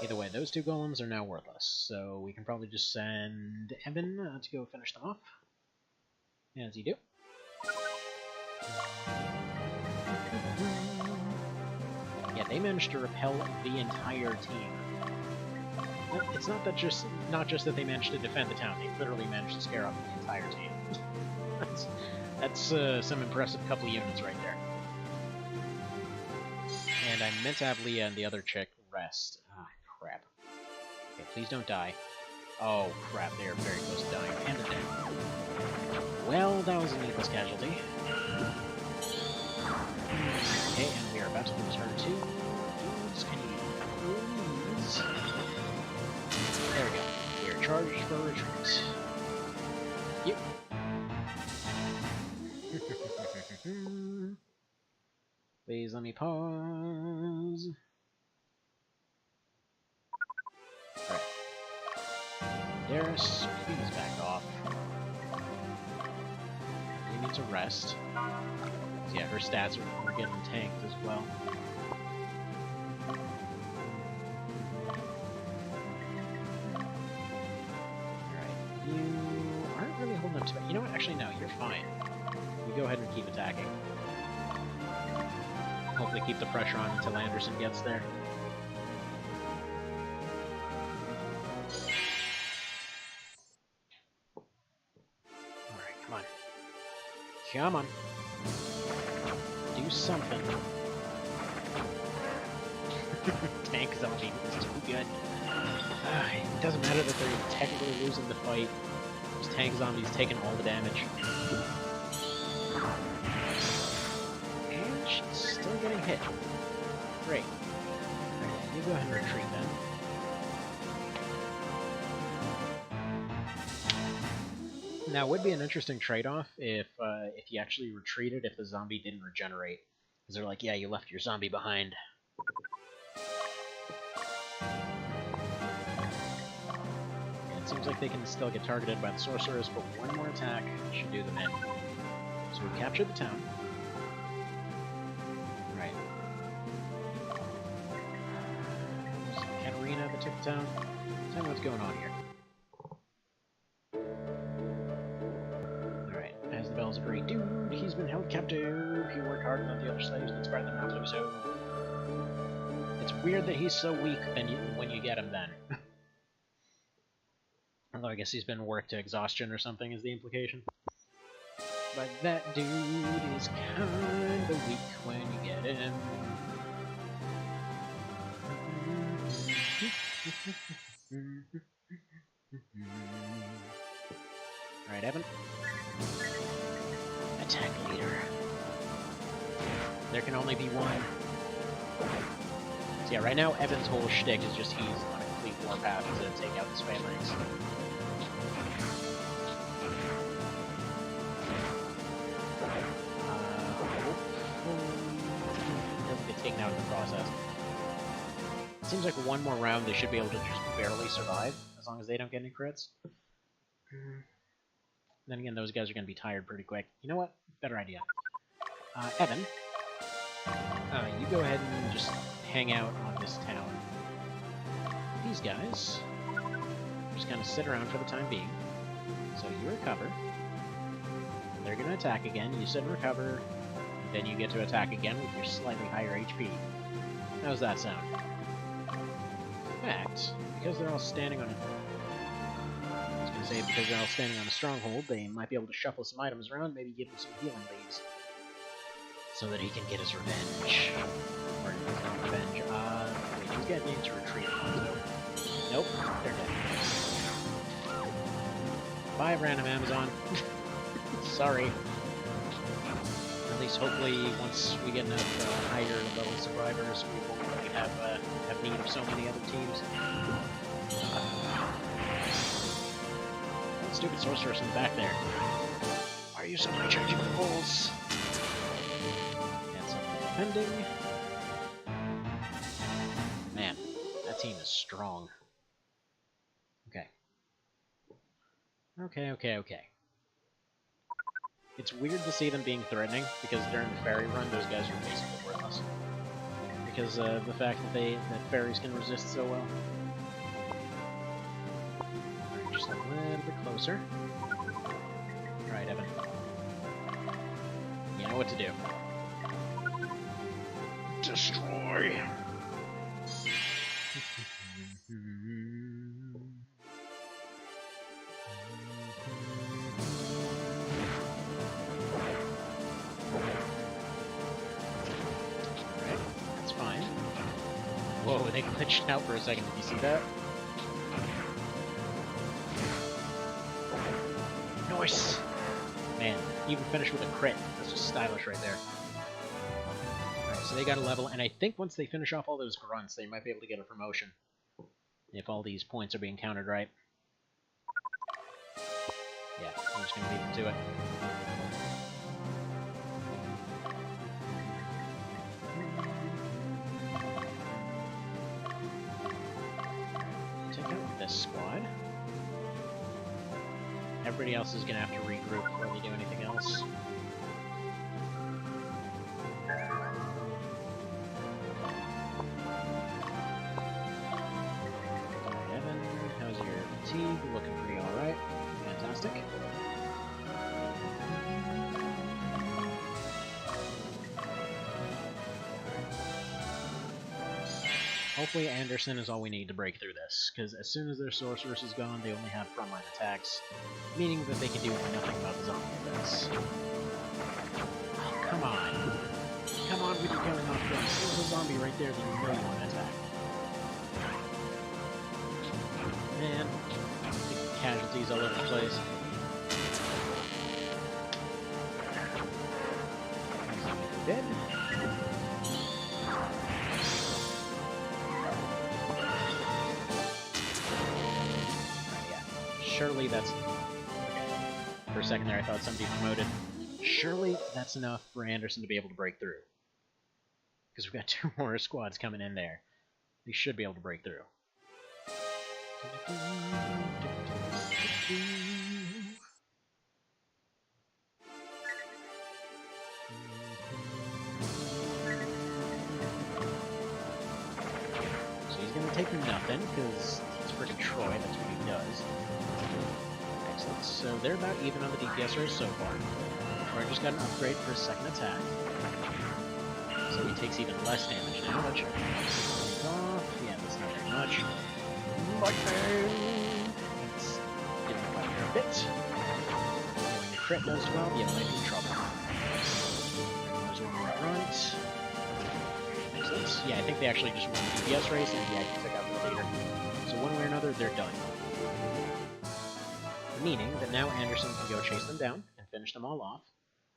Either way, those 2 golems are now worthless, so we can probably just send Evan to go finish them off. As you do. Yeah, they managed to repel the entire team. It's not just that they managed to defend the town, they literally managed to scare off the entire team. that's some impressive couple units right there. And I meant to have Leah and the other chick rest. Ah, crap. Okay, please don't die. Oh crap, they are very close to dying, and they're dead. Well, that was a needless casualty. Okay, and we are about to lose her too. Dudes, can you please? There we go. We are charged for retreat. Yep. Please let me pause. Alright. Darius, please back off. We need to rest. Yeah, her stats are getting tanked as well. Alright, you aren't really holding up to it. You know what? Actually, no, you're fine. You go ahead and keep attacking. Hopefully keep the pressure on until Anderson gets there. Alright, come on. Come on. Do something. Tank zombie is too good. It doesn't matter that they're technically losing the fight. Those tank zombies taking all the damage. And she's still getting hit. Great. Alright, you go ahead and retreat then. Now, it would be an interesting trade-off if you actually retreated if the zombie didn't regenerate. Because they're like, yeah, you left your zombie behind. And it seems like they can still get targeted by the sorcerers, but one more attack should do them in. So we captured the town. Right. Katarina that took the town. Tell me what's going on here. As the bells agree, dude, he's been held captive. He worked hard on the other slaves, but inspired them not to do so. It's weird that he's so weak when you get him then. Although I guess he's been worked to exhaustion or something is the implication. But that dude is kinda weak when you get him. Alright, Evan. Attack leader. There can only be one. So yeah, right now Evan's whole shtick is just he's on a complete warpath to take out this phalanx. Doesn't get taken out in the process. It seems like one more round they should be able to just barely survive, as long as they don't get any crits. Then again, those guys are going to be tired pretty quick. You know what? Better idea. Evan, you go ahead and just hang out on this town. These guys just kind of sit around for the time being. So you recover. They're going to attack again. You sit and recover. And then you get to attack again with your slightly higher HP. How's that sound? In fact, because they're all standing on because they're all standing on a stronghold, they might be able to shuffle some items around, maybe give him some healing leaves. So that he can get his revenge. Or not revenge, wait, he's gonna need to retreat. Nope, they're dead. Bye, random Amazon. Sorry. At least hopefully, once we get enough higher level survivors, we won't really have need of so many other teams. Stupid sorceress in the back there. Are you suddenly changing the rules? And something defending. Man, that team is strong. Okay. Okay. It's weird to see them being threatening, because during the fairy run, those guys are basically worthless. Because of the fact that fairies can resist so well. Just a little bit closer. Alright, Evan. You know what to do. Destroy! Alright, that's fine. Whoa, they glitched out for a second. Did you see that? Nice! Man, even finished with a crit. That's just stylish right there. Alright, so they got a level, and I think once they finish off all those grunts, they might be able to get a promotion. If all these points are being counted right. Yeah, I'm just gonna leave them to it. Take out this squad. Everybody else is gonna have to regroup before they do anything else. Evan, how's your fatigue? Looking pretty alright. Fantastic. Hopefully Anderson is all we need to break through this, because as soon as their sorceress is gone, they only have frontline attacks, meaning that they can do nothing about the zombie events. Oh, come on. Come on with your killing off guns. There's a zombie right there that you know you want to attack. Man, casualties all over the place. Dead. Surely that's... Okay. For a second there I thought somebody promoted. Surely that's enough for Anderson to be able to break through. Because we've got 2 more squads coming in there. They should be able to break through. So he's going to take nothing, because he's freaking Troy, that's what he does. Excellent. So they're about even on the DPS race so far. Troy just got an upgrade for his second attack. So he takes even less damage now, which... Yeah, that's not very much. It's getting quite a bit. And when the crit does well, you might be in trouble. There's one more grunt. Excellent. Yeah, I think they actually just won the DPS race, and yeah, he took out the leader. So one way or another, they're done. Meaning that now Anderson can go chase them down and finish them all off,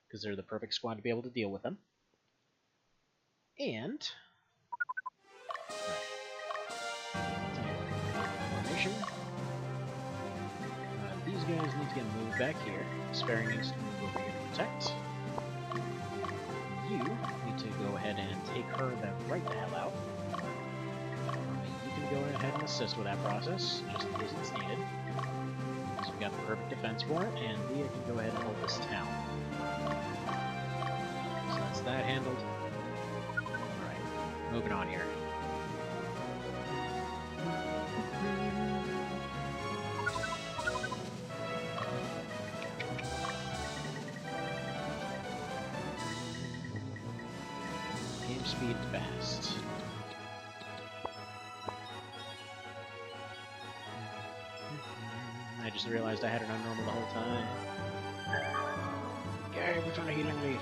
because they're the perfect squad to be able to deal with them. And... Formation. These guys need to get moved back here. Sparing needs to move over here to protect. You need to go ahead and take her right the hell out. You can go ahead and assist with that process, just in case it's needed. So we got the perfect defense for it, and Leah can go ahead and hold this town. So that's that handled. Alright, moving on here. Game speed fast. I just realized I had it on normal the whole time. Gary, we're trying to healing leaf.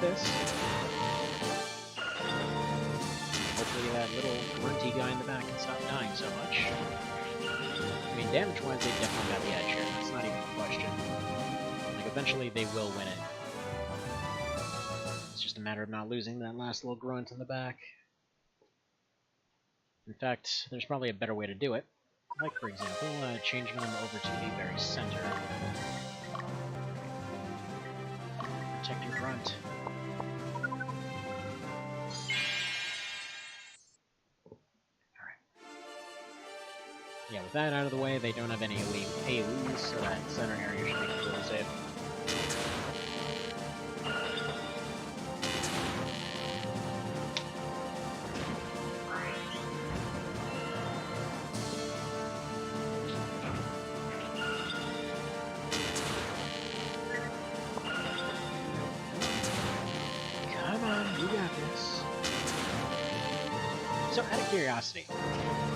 This. Hopefully that little grunty guy in the back can stop dying so much. I mean, damage-wise, they definitely got the edge here. That's not even a question. Like, eventually they will win it. It's just a matter of not losing that last little grunt in the back. In fact, there's probably a better way to do it. Like, for example, changing them over to the very center. Protect your grunt. Yeah, with that out of the way, they don't have any AoEs, so that center area should be completely safe. out of curiosity,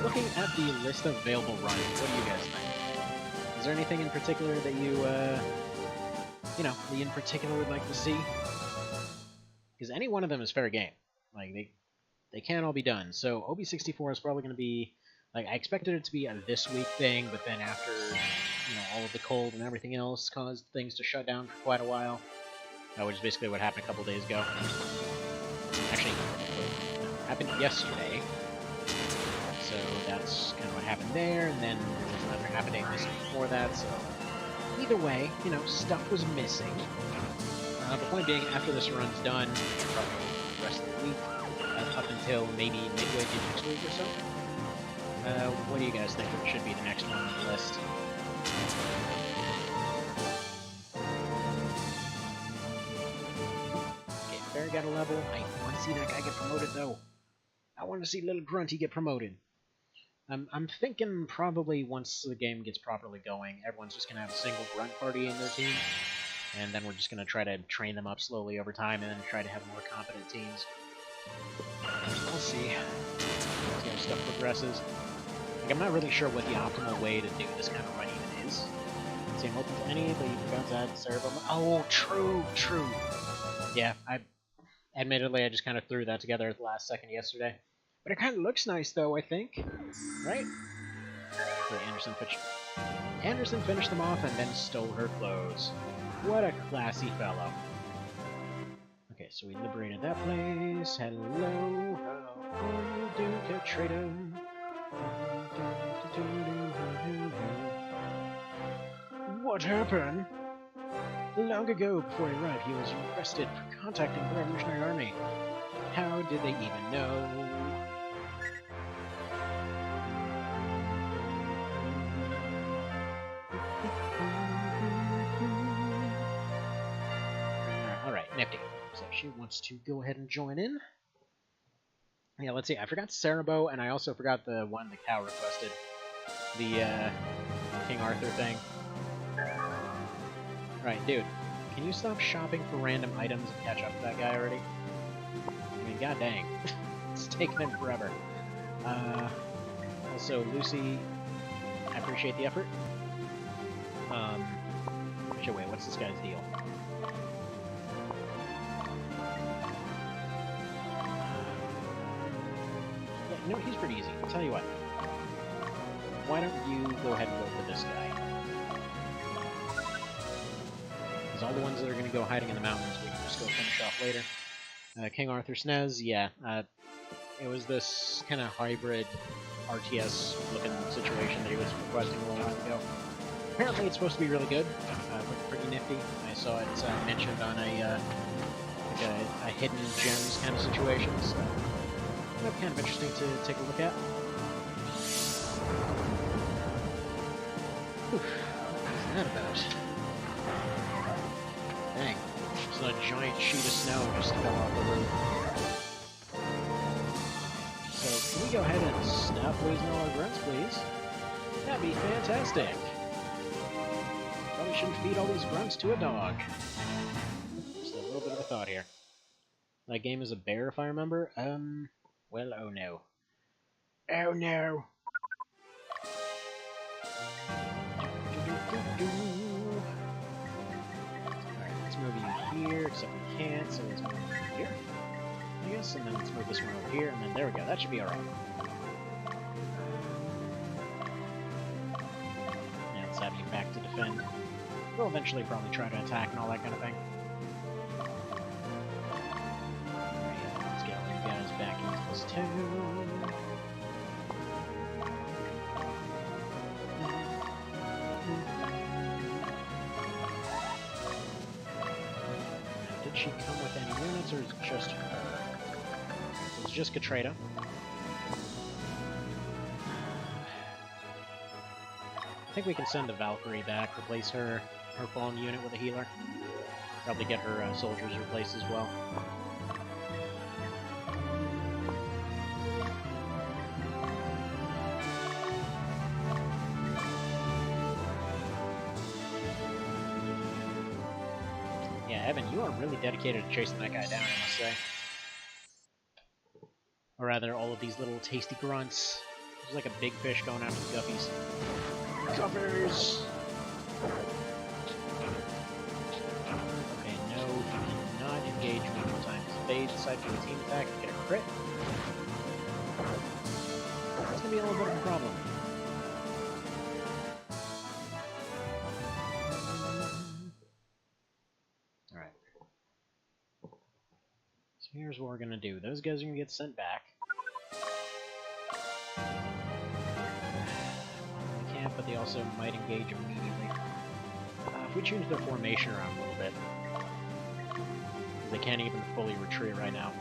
looking at the list of available runs, what do you guys think? Is there anything in particular that you in particular would like to see? Because any one of them is fair game. Like, they can't all be done. So OB64 is probably going to be, like, I expected it to be a this week thing, but then after, all of the cold and everything else caused things to shut down for quite a while, which is basically what happened a couple days ago. Actually, it happened yesterday. So that's kind of what happened there, and then there was another half a day missing before that, so either way, stuff was missing. The point being, after this run's done, probably the rest of the week, up until maybe midway through next week or so, what do you guys think should be the next one on the list? Okay, Bear got a level. I want to see that guy get promoted, though. I want to see little Grunty get promoted. I'm thinking probably once the game gets properly going, everyone's just going to have a single grunt party in their team, and then we're just going to try to train them up slowly over time and then try to have more competent teams. We'll see. See how stuff progresses. Like, I'm not really sure what the optimal way to do this kind of run even is. Same open to any, but you forgot to add Cerebral. Oh, true. Yeah, admittedly, I just kind of threw that together at the last second yesterday. But it kind of looks nice, though, I think. Right? Okay, Anderson finished them off and then stole her clothes. What a classy fellow. Okay, so we liberated that place. Hello, how are you doing, Katrina? What happened? Long ago, before he arrived, he was arrested for contacting the Revolutionary Army. How did they even know? Alright, Nifty. So she wants to go ahead and join in. Yeah, let's see. I forgot Cerebro, and I also forgot the one the cow requested. The, King Arthur thing. Alright, dude. Can you stop shopping for random items and catch up to that guy already? I mean, god dang. It's taking him forever. Also, Lucy, I appreciate the effort. Actually, wait, what's this guy's deal? Yeah, he's pretty easy. I'll tell you what. Why don't you go ahead and go for this guy? Because all the ones that are going to go hiding in the mountains, we can just go finish off later. King Arthur SNES, yeah. It was this kind of hybrid RTS-looking situation that he was requesting a long time ago. Apparently it's supposed to be really good. Looked pretty nifty. I saw it mentioned on a hidden gems kind of situation, so that's kind of interesting to take a look at. Whew, what is that about? Dang, it's a giant sheet of snow just fell off the roof. So, can we go ahead and stop losing all our grunts, please? That'd be fantastic. Probably shouldn't feed all these grunts to a dog. Just a little bit of a thought here. That game is a bear, if I remember. Well, oh no. Oh no! Alright, let's move you here, except we can't, so let's move you here, I guess, and then let's move this one over here, and then there we go, that should be alright. Yeah, let's have you back to defend. We'll eventually probably try to attack and all that kind of thing. Alright, let's get all you guys back into this town. Did she come with any units, or is it just her? It's just Katrina. I think we can send the Valkyrie back, replace her fallen unit with a healer. Probably get her soldiers replaced as well. Yeah, Evan, you are really dedicated to chasing that guy down, I must say. Or rather, all of these little tasty grunts. There's like a big fish going after the guppies. Guppers! Okay, no, he cannot engage one more time. If they decide to do a team attack and get a crit, that's gonna be a little bit of a problem. Alright. So here's what we're gonna do. Those guys are gonna get sent back. They can't, but they also might engage immediately. If we change their formation around a little bit, because they can't even fully retreat right now.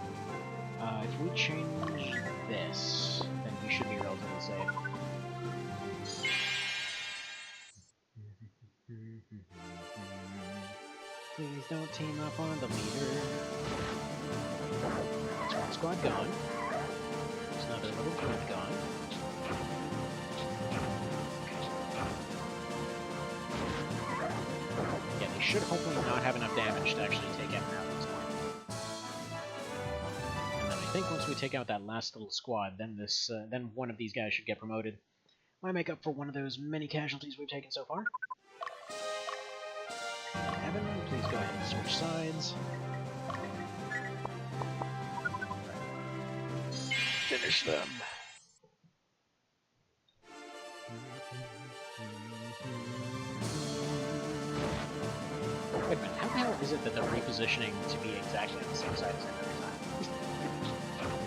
If we change this, then we should be relatively safe. Please don't team up on the leader. That's one squad gone. There's another little group gone. Yeah, they should hopefully not have enough damage to actually take out now at this point. And then I think once we take out that last little squad, then then one of these guys should get promoted. Might make up for one of those many casualties we've taken so far. Evan, please go ahead and switch sides. Finish them. Wait a minute, how the hell is it that they're repositioning to be exactly on the same side as him every time?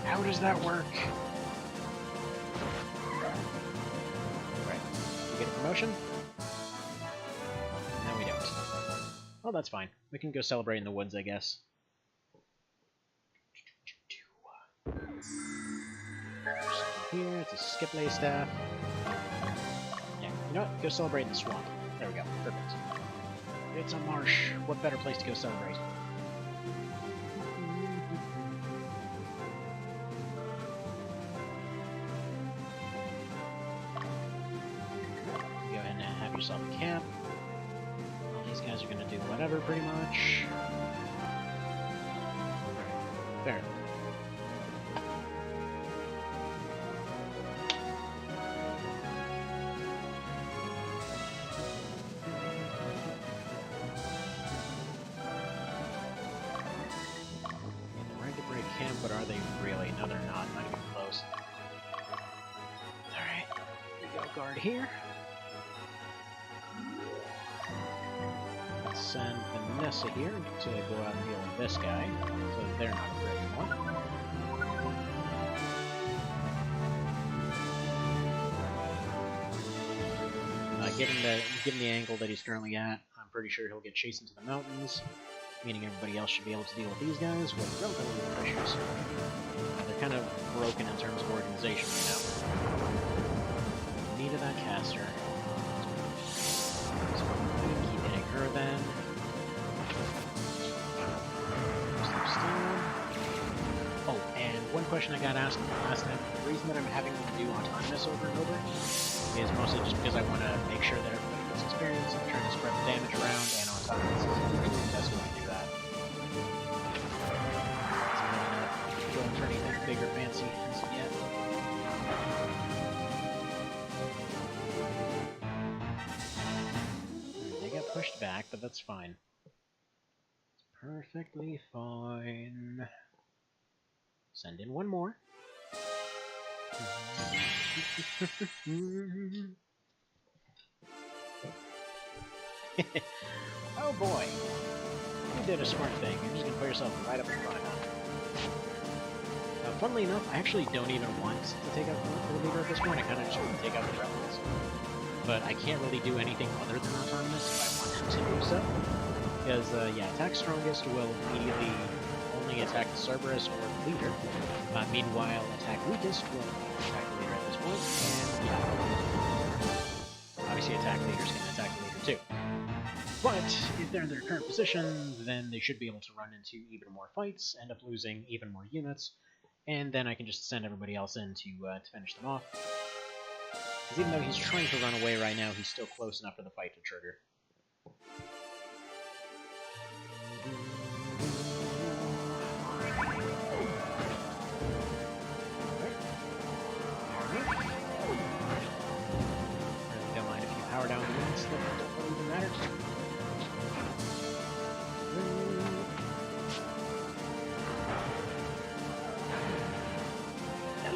How does that work? Right. We get a promotion? No, we don't. Well, that's fine. We can go celebrate in the woods, I guess. Here, it's a skiplay staff. Yeah, you know what? Go celebrate in the swamp. There we go. Perfect. It's a marsh. What better place to go celebrate? Go ahead and have yourself a camp. All these guys are going to do whatever, pretty much. Fair. But are they really? No, they're not. Not even close. Alright. We go guard here. Let's send Vanessa here to go out and deal with this guy, so that they're not afraid anymore. Given the angle that he's currently at, I'm pretty sure he'll get chased into the mountains. Meaning everybody else should be able to deal with these guys with relatively low pressures. They're kind of broken in terms of organization right now. Needed that caster. So keep hitting her then. Oh, and one question I got asked last time, the reason that I'm having them do autonomous over and over is mostly just because I want to make sure that everybody gets experience. I'm trying to spread the damage around, and autonomous is usually the best way to do that. Going for anything big or fancy as of yet. They got pushed back, but that's fine. It's perfectly fine. Send in one more. Oh boy! You did a smart thing. You're just gonna put yourself right up in front of him. Funnily enough, I actually don't even want to take out the leader at this point. I kind of just want to take out the rebels. But I can't really do anything other than autonomous if I want to do so. Because, yeah, attack strongest will immediately only attack the Cerberus or the leader. Meanwhile, attack weakest will attack the leader at this point. And, yeah. Obviously, attack leaders can attack the leader too. But if they're in their current position, then they should be able to run into even more fights, end up losing even more units. And then I can just send everybody else in to finish them off. Because even though he's trying to run away right now, he's still close enough for the fight to trigger.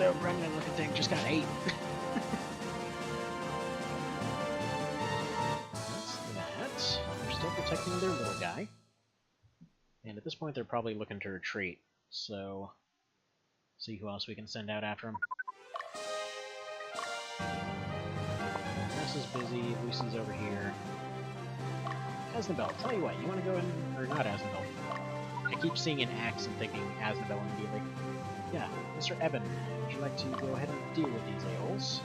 little gremlin looking thing just got ate. That's that. They're still protecting their little guy. And at this point, they're probably looking to retreat. So, see who else we can send out after him. Ness is busy. Lucy's over here. Asnabel, tell you what, you want to go in, or not Asnabel. I keep seeing an axe and thinking Asnabel immediately. Yeah, Mr. Evan, would you like to go ahead and deal with these a-holes?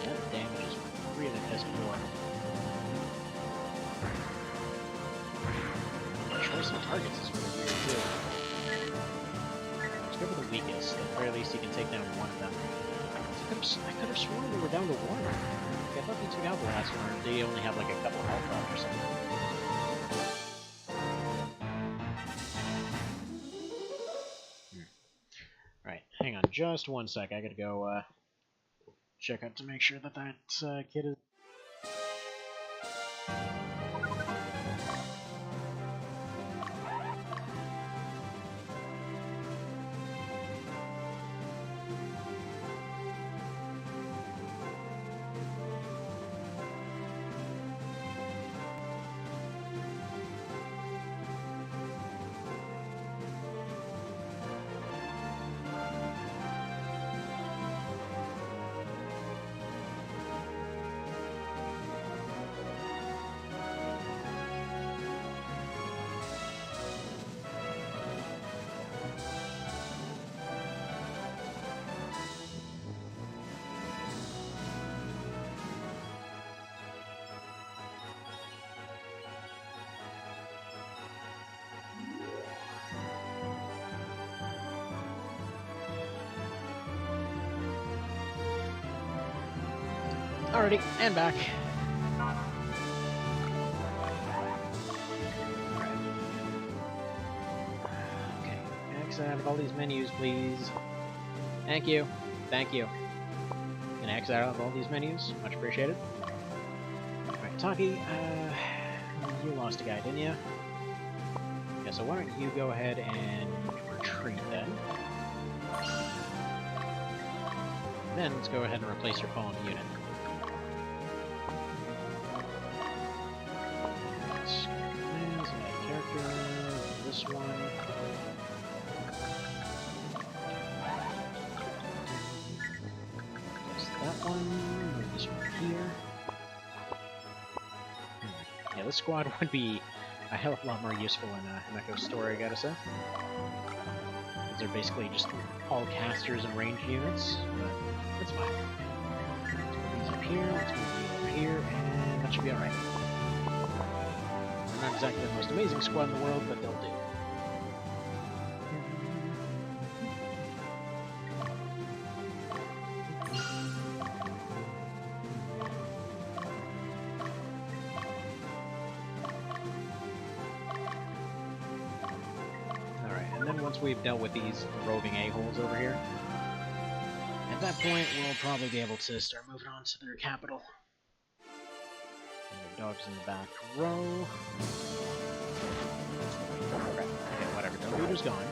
That damage is really piss poor. Choice of targets is really weird too. Let's go for the weakest. At the very least, you can take down one of them. I could have sworn they were down to one. I thought they took out the last one, or they only have like a couple health left or something. Alright, hang on just one sec. I gotta go check out to make sure that kid is... Alrighty, and back. Okay, exit out of all these menus, please. Thank you. Thank you. Can I exit out of all these menus? Much appreciated. Alright, Taki, you lost a guy, didn't you? Yeah, so why don't you go ahead and retreat then. Then let's go ahead and replace your fallen unit. This one. Place that one. Move this one here. Yeah, this squad would be a hell of a lot more useful in Echo's story, I gotta say. These are basically just all casters and ranged units, but that's fine. Let's move these up here, let's move these over here, and that should be alright. They're not exactly the most amazing squad in the world, but they'll do. Once we've dealt with these roving a-holes over here, at that point we'll probably be able to start moving on to their capital. And the dog's in the back row. Okay, whatever. The leader's gone.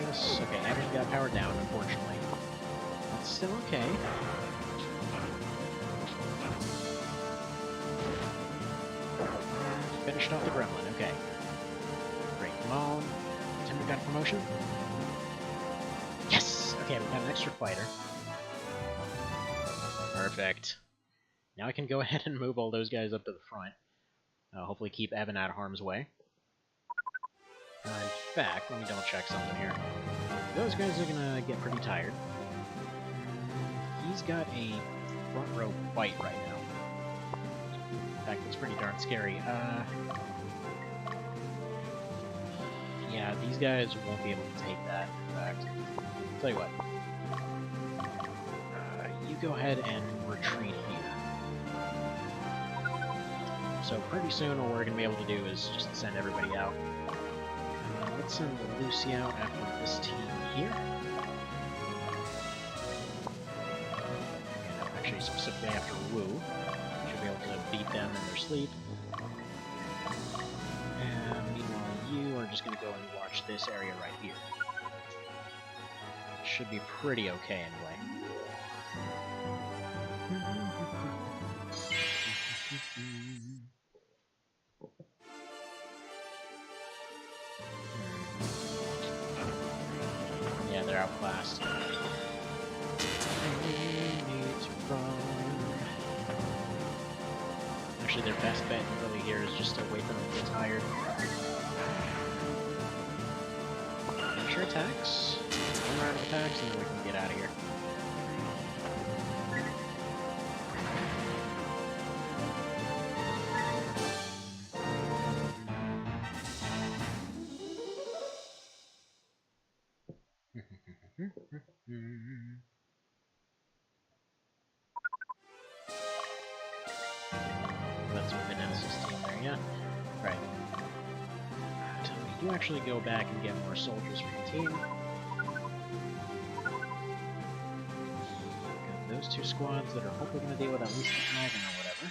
Yes. Okay, Evan got powered down, unfortunately. That's still okay. Finished off the gremlin. Okay. Come on. Tim, we got a promotion? Yes! Okay, we've got an extra fighter. Perfect. Now I can go ahead and move all those guys up to the front. Hopefully keep Evan out of harm's way. In fact, let me double check something here. Those guys are gonna get pretty tired. He's got a front row fight right now. In fact, it's pretty darn scary. Yeah, these guys won't be able to take that, in fact. I'll tell you what. You go ahead and retreat here. So pretty soon what we're going to be able to do is just send everybody out. let's send Lucy out after this team here. And actually specifically after Wu. Should be able to beat them in their sleep. And meanwhile, you are just going to go and watch this area right here. Should be pretty okay anyway. Yeah, they're outclassed. Actually, their best bet really here is just to wait for them to get tired. Sure attacks. One round of attacks, and then we can get out of here. That's what Vanessa's team there, yeah? Right. Tell me, you actually go back and get more soldiers for your team. Got those two squads that are hopefully going to deal with at least the dragon or whatever.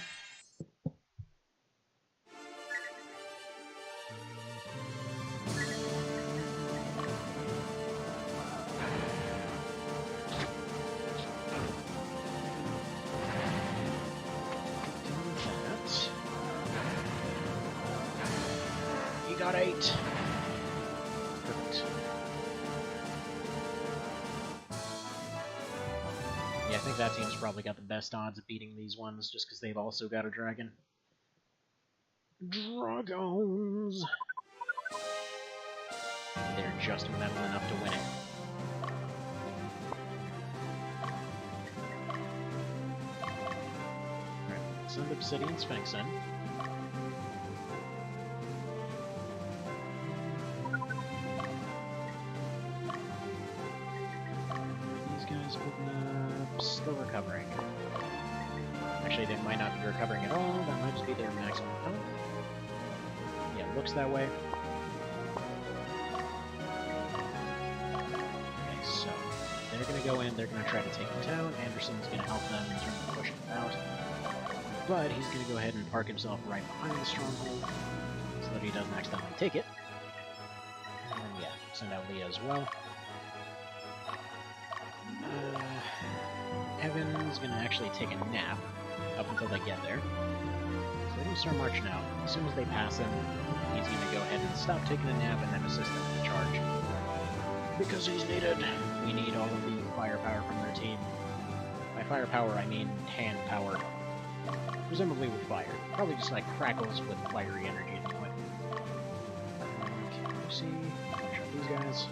Got 8. Perfect. Yeah, I think that team's probably got the best odds of beating these ones, just because they've also got a dragon. Dragons! They're just metal enough to win it. Alright, send Obsidian Sphinx in. Still recovering. Actually, they might not be recovering at all. That might just be their maximum health. Yeah, it looks that way. Okay, so they're going to go in. They're going to try to take the town. Anderson's going to help them in terms of pushing them out. But he's going to go ahead and park himself right behind the stronghold so that he doesn't accidentally take it. And then, yeah, send out Leah as well. Evan's gonna actually take a nap up until they get there. So they're gonna start marching out. As soon as they pass him, he's gonna go ahead and stop taking a nap and then assist them in the charge. Because he's needed. We need all of the firepower from their team. By firepower, I mean hand power. Presumably with fire. Probably just like crackles with fiery energy at the point. Okay, Lucy. Watch out these guys.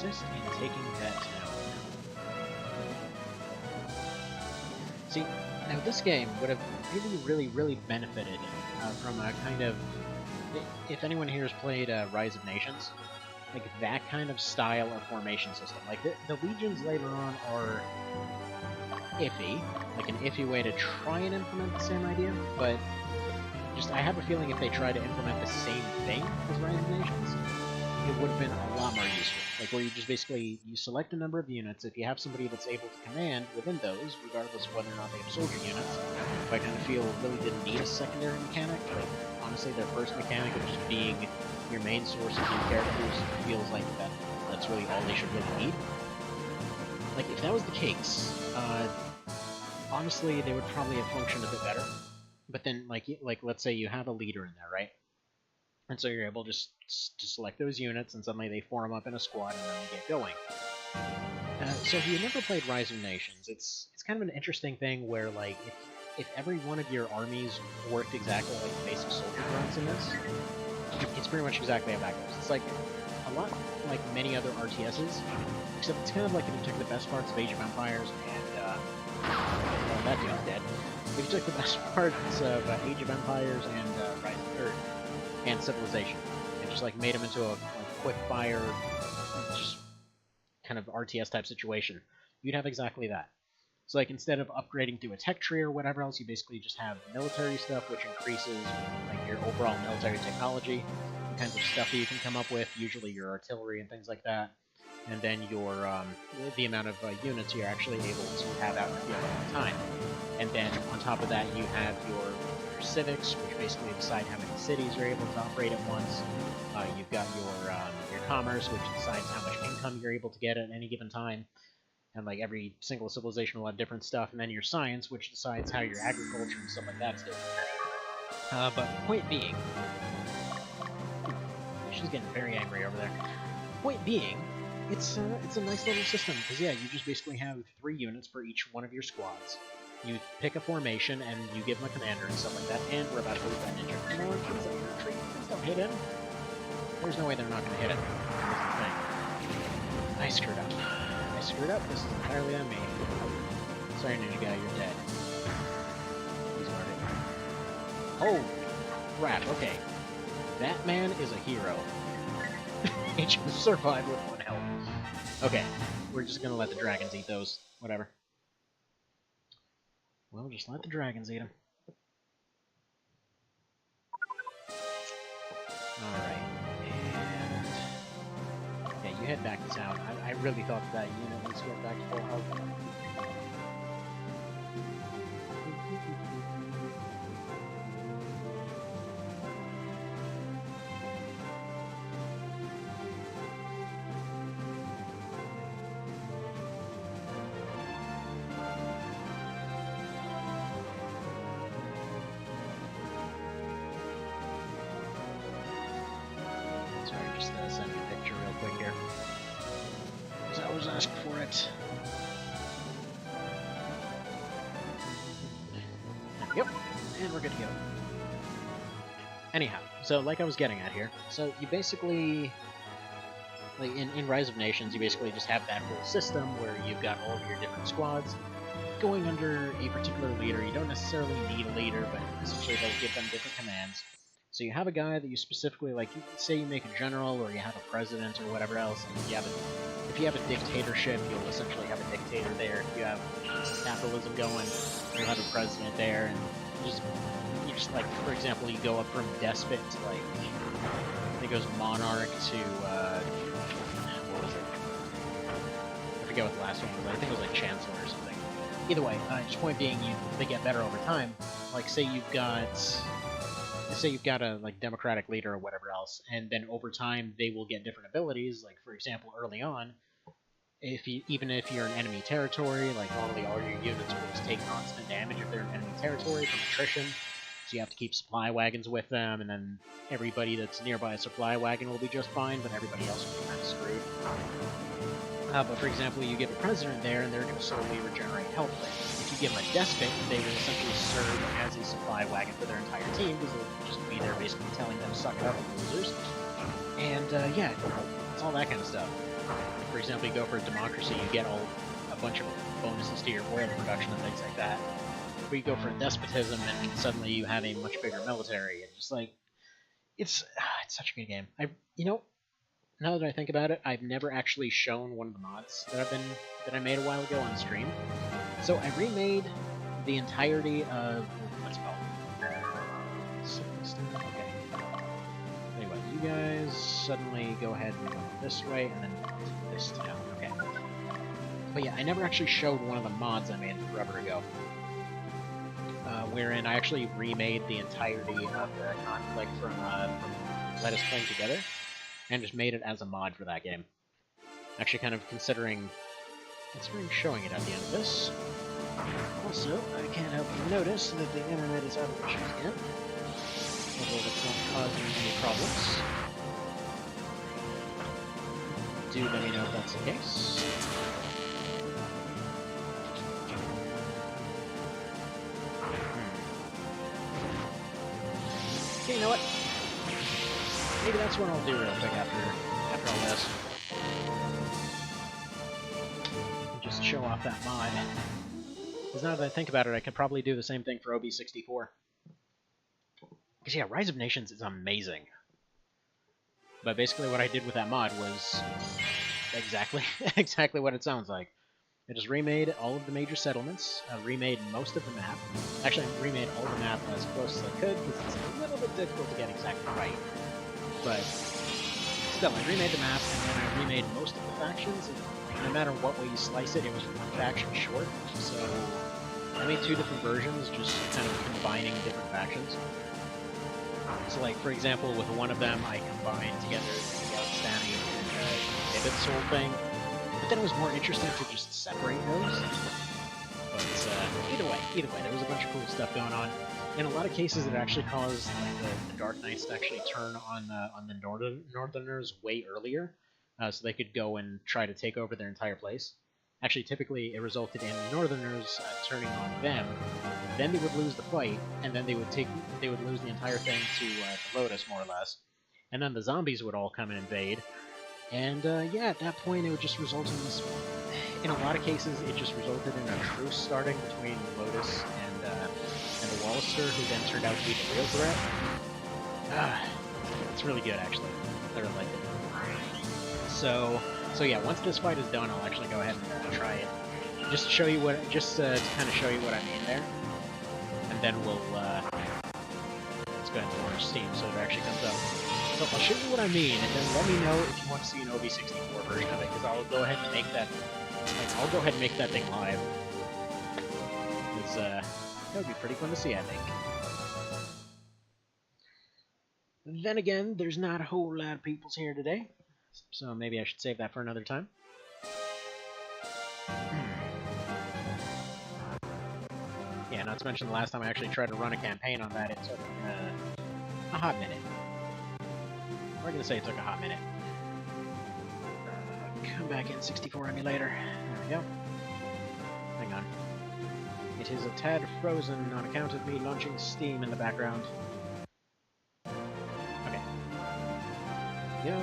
In taking that town. See, now this game would have really benefited from a kind of, if anyone here has played Rise of Nations, like that kind of style of formation system. Like the legions later on are iffy, like an iffy way to try and implement the same idea, but just I have a feeling if they try to implement the same thing as Rise of Nations, it would have been a lot more useful. Like where you just basically, you select a number of units, if you have somebody that's able to command within those, regardless of whether or not they have soldier units, I kind of feel really didn't need a secondary mechanic. Like, honestly, their first mechanic of just being your main source of new characters feels like that's really all they should really need. Like, if that was the case, honestly, they would probably have functioned a bit better. But then, like let's say you have a leader in there, right? And so you're able just to select those units, and suddenly they form up in a squad, and then they get going. So if you've never played Rise of Nations, it's kind of an interesting thing where, like, if every one of your armies worked exactly like the basic soldier runs in this, it's pretty much exactly how that goes. It's like a lot like many other RTSs, except it's kind of like if you took the best parts of Age of Empires and, well, that dude's dead. If you took the best parts of Age of Empires and and Civilization, and just like made them into a quick fire, just kind of RTS type situation. You'd have exactly that. So like instead of upgrading through a tech tree or whatever else, you basically just have military stuff, which increases like your overall military technology, the kinds of stuff that you can come up with, usually your artillery and things like that, and then your the amount of units you're actually able to have out in the field at the time. And then on top of that, you have your civics, which basically decide how many cities you're able to operate at once. You've got your commerce, which decides how much income you're able to get at any given time. And like every single civilization will have different stuff. And then your science, which decides how your agriculture and stuff like that's doing. But point being, she's getting very angry over there. Point being, it's a nice little system because yeah, you just basically have 3 units for each one of your squads. You pick a formation and you give them a commander and stuff like that. And we're about to lose that ninja. Come on, please don't retreat. Please don't hit him. There's no way they're not going to hit him. That's the thing. I screwed up. I screwed up. This is entirely on me. Sorry, ninja guy, you're dead. He's already. Oh, crap. Okay. That man is a hero. He just survived with 1 health. Okay, we're just gonna let the dragons eat those. Whatever. Well, just let the dragons eat them. Alright. And... yeah, you head back to town. I really thought that unit was going back to full health. Send you a picture real quick here. Because I was asked for it. Yep, and we're good to go. Anyhow, so like I was getting at here, so you basically, like in Rise of Nations, you basically just have that whole system where you've got all of your different squads going under a particular leader. You don't necessarily need a leader, but essentially they'll give them different commands. So you have a guy that you specifically, like, say you make a general, or you have a president, or whatever else, and if you have a dictatorship, you'll essentially have a dictator there. If you have capitalism going, you'll have a president there, and you just like, for example, you go up from despot to, like, I think it goes monarch to, what was it? I forget what the last one was, I think it was like chancellor or something. Either way, just point being, they get better over time. Like, say you've got a like democratic leader or whatever else, and then over time they will get different abilities. Like for example, early on, even if you're in enemy territory, like normally all your units will just take constant damage if they're in enemy territory from attrition. So you have to keep supply wagons with them, and then everybody that's nearby a supply wagon will be just fine, but everybody else will be kind of screwed. But for example, you give a president there, and they're going to slowly regenerate health. If you give them a despot, they will essentially serve as a supply wagon for their entire team, because they'll just be there basically telling them, suck it up, losers. And yeah, it's all that kind of stuff. For example, you go for a democracy, you get a bunch of bonuses to your oil production and things like that. But you go for a despotism, and suddenly you have a much bigger military, and just like, it's such a good game. Now that I think about it, I've never actually shown one of the mods that I made a while ago on stream. So I remade the entirety of what's it called? Okay. Anyway, you guys suddenly go ahead and go this way, and then this town. Okay. But yeah, I never actually showed one of the mods I made forever ago, wherein I actually remade the entirety of the conflict from Let Us Play Together, and just made it as a mod for that game. Actually kind of considering showing it at the end of this. Also, I can't help but notice that the internet is out of issues again. Although that's not causing any problems. Do let me know if that's the case. Okay, you know what? Maybe that's what I'll do real quick after all this. Just show off that mod. Because now that I think about it, I could probably do the same thing for OB64. Because yeah, Rise of Nations is amazing. But basically what I did with that mod was exactly exactly what it sounds like. I just remade all of the major settlements, remade most of the map. Actually, I remade all the map as close as I could, because it's a little bit difficult to get exactly right. But still, I remade the map, and then I remade most of the factions, and no matter what way you slice it, it was one faction short. So I made two different versions, just kind of combining different factions. So, like, for example, with one of them, I combined together the outstanding and Ibid Soul thing. But then it was more interesting to just separate those. But either way, there was a bunch of cool stuff going on. In a lot of cases, it actually caused like, the Dark Knights to actually turn on the Northerners way earlier, so they could go and try to take over their entire place. Actually, typically, it resulted in the Northerners turning on them. Then they would lose the fight, and then they would lose the entire thing to Lotus, more or less. And then the zombies would all come and invade. And yeah, at that point, it would just result in this. In a lot of cases, it just resulted in a truce starting between Lotus and the Wallister, who then turned out to be the real threat. It's really good, actually. I really liked it. So yeah, once this fight is done, I'll actually go ahead and try it, just to show you what, to kind of show you what I mean there, and then we'll let's go ahead and launch Steam so it actually comes up. So I'll show you what I mean, and then let me know if you want to see an OV64 version of it, because I'll go ahead and make that. I'll go ahead and make that thing live. Because that would be pretty fun to see, I think. Then again, there's not a whole lot of peoples here today, so maybe I should save that for another time. Yeah, not to mention the last time I actually tried to run a campaign on that, it took a hot minute. We're gonna say it took a hot minute. Come back in 64 emulator. There we go. Hang on. It is a tad frozen on account of me launching Steam in the background. Okay. Go,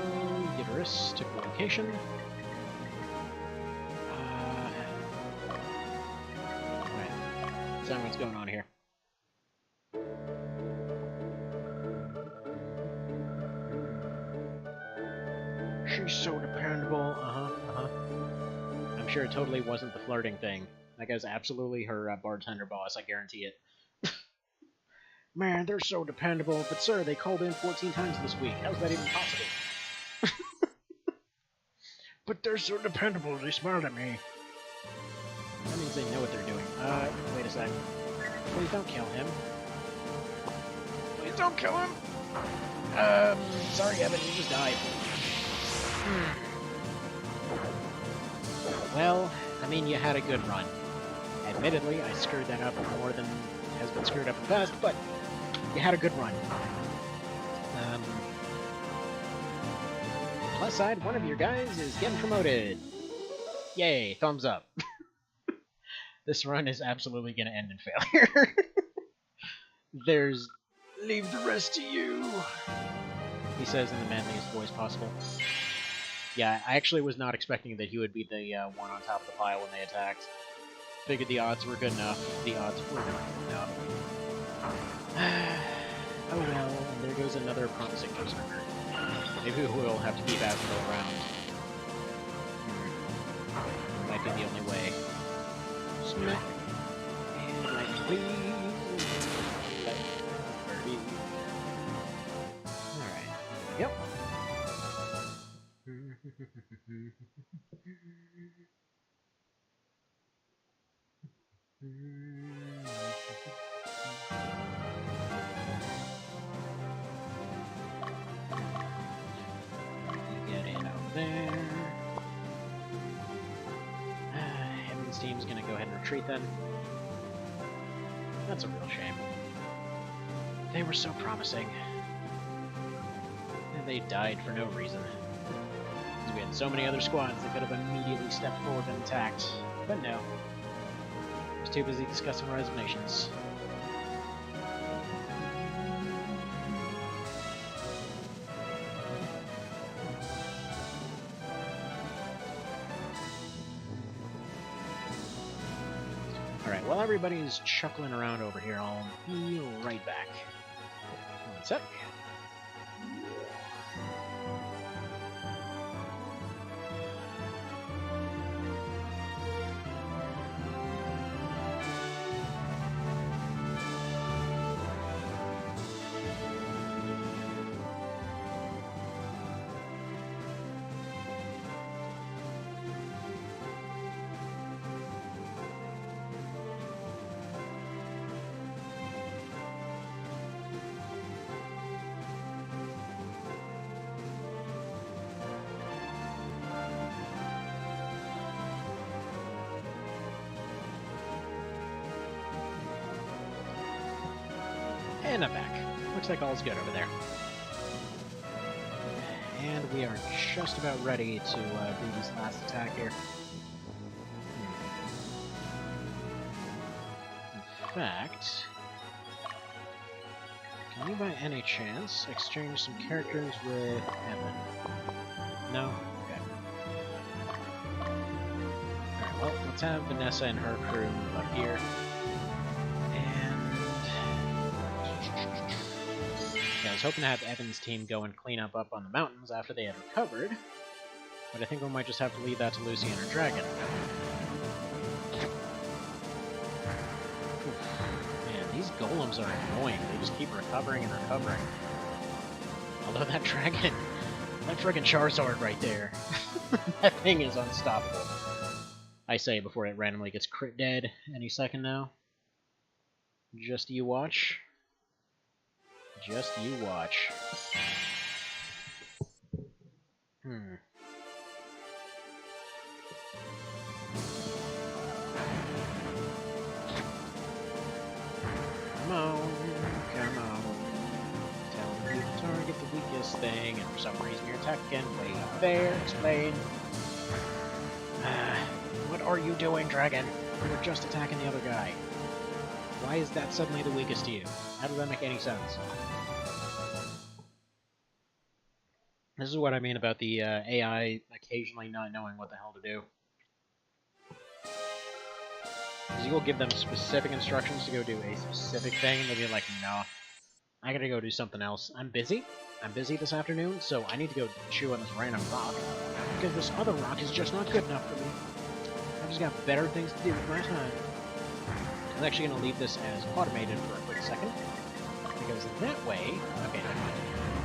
Uterus, typical location. Right. Tell me what's going on here. She's so dependable. I'm sure it totally wasn't the flirting thing. That guy's absolutely her bartender boss, I guarantee it. Man, they're so dependable. But sir, they called in 14 times this week. How's that even possible? But they're so dependable, they smiled at me. That means they know what they're doing. Wait a sec. Please don't kill him. Please don't kill him! Sorry, Evan, you just died. Well, I mean, you had a good run. Admittedly, I screwed that up more than has been screwed up in the past, but you had a good run. Plus side, one of your guys is getting promoted. Yay, thumbs up. This run is absolutely going to end in failure. There's... leave the rest to you, he says in the manliest voice possible. Yeah, I actually was not expecting that he would be the one on top of the pile when they attacked. Figured the odds were good enough. The odds were good enough. Oh well, and there goes another promising ghost hunter. Maybe we'll have to keep Asphodel around. Might be the only way. Smack. And like, please. Birdie. Alright. Yep. Get in out there. Heaven's team's gonna go ahead and retreat then. That's a real shame. They were so promising. And they died for no reason. Because we had so many other squads that could have immediately stepped forward and attacked. But no. I was too busy discussing resignations. Alright, while everybody's chuckling around over here, I'll be right back. One sec. And I'm back. Looks like all's good over there. And we are just about ready to do this last attack here. In fact, can you by any chance exchange some characters with Evan? No? Okay. Alright, well, let's have Vanessa and her crew move up here. Yeah, I was hoping to have Evan's team go and clean up on the mountains after they had recovered, but I think we might just have to leave that to Lucy and her dragon. Man, these golems are annoying. They just keep recovering and recovering. Although that friggin' Charizard right there, that thing is unstoppable. I say before it randomly gets crit dead any second now. Just you watch. Just you watch. Come on, come on. Tell me to target the weakest thing, and for some reason you're attacking way up there. Explain. What are you doing, dragon? You were just attacking the other guy. Why is that suddenly the weakest to you? How does that make any sense? This is what I mean about the AI occasionally not knowing what the hell to do. Because you will give them specific instructions to go do a specific thing, and they'll be like, no, I gotta go do something else. I'm busy this afternoon, so I need to go chew on this random rock. Because this other rock is just not good enough for me. I've just got better things to do with my time. I'm actually going to leave this as automated for a quick second, because that way... Okay, never mind.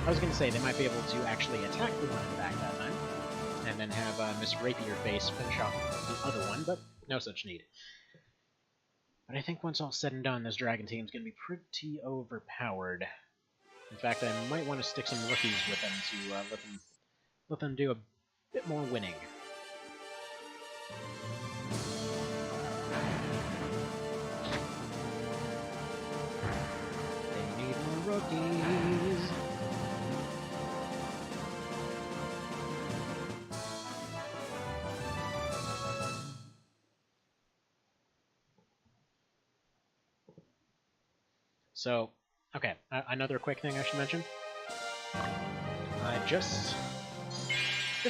I was going to say they might be able to actually attack the one in the back that time, and then have Miss Rapierface finish off the other one, but no such need. But I think once all said and done, this dragon team's going to be pretty overpowered. In fact, I might want to stick some rookies with them to let them do a bit more winning. They need more rookies. So, okay, another quick thing I should mention. Just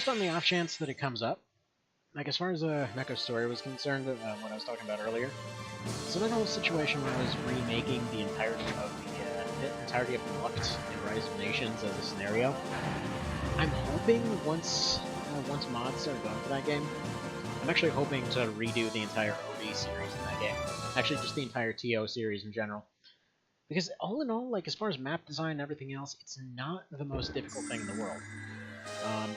on the off chance that it comes up, like as far as Mecho's story was concerned, what I was talking about earlier, so that whole situation where I was remaking the entirety of Lucked and Rise of Nations as a scenario, I'm hoping once mods start going for that game, I'm actually hoping to redo the entire OB series in that game. Actually, just the entire TO series in general. Because all in all, like as far as map design and everything else, it's not the most difficult thing in the world.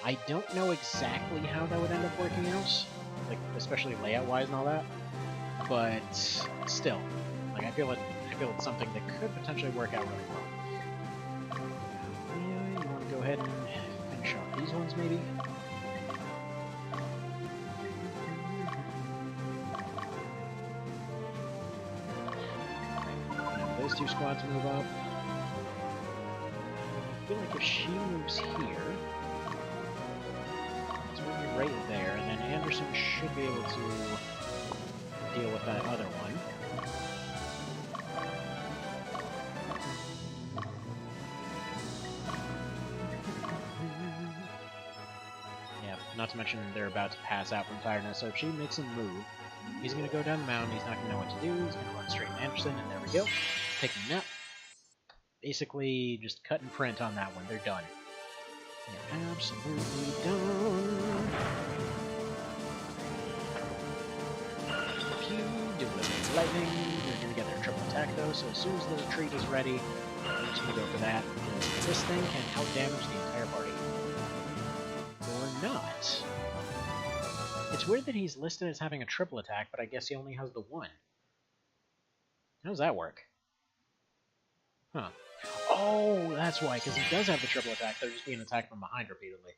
I don't know exactly how that would end up working out, like especially layout-wise and all that. But still, like I feel it's something that could potentially work out really well. Yeah, you want to go ahead and finish off these ones, maybe? Those two squads move up. I feel like if she moves here, it's moving right there, and then Anderson should be able to deal with that other one. Yeah, not to mention they're about to pass out from tiredness, so if she makes him move, he's going to go down the mountain, he's not going to know what to do, he's going to run straight to Anderson, and there we go. Taking a nap. Basically, just cut and print on that one. They're done. They're absolutely done. Pew, do a little lightning. They're going to get their triple attack, though, so as soon as the retreat is ready, I'm just going to go for that, because this thing can outdamage the entire party. Or not. It's weird that he's listed as having a triple attack, but I guess he only has the one. How does that work? Huh. Oh, that's why, because he does have the triple attack, they're just being attacked from behind repeatedly.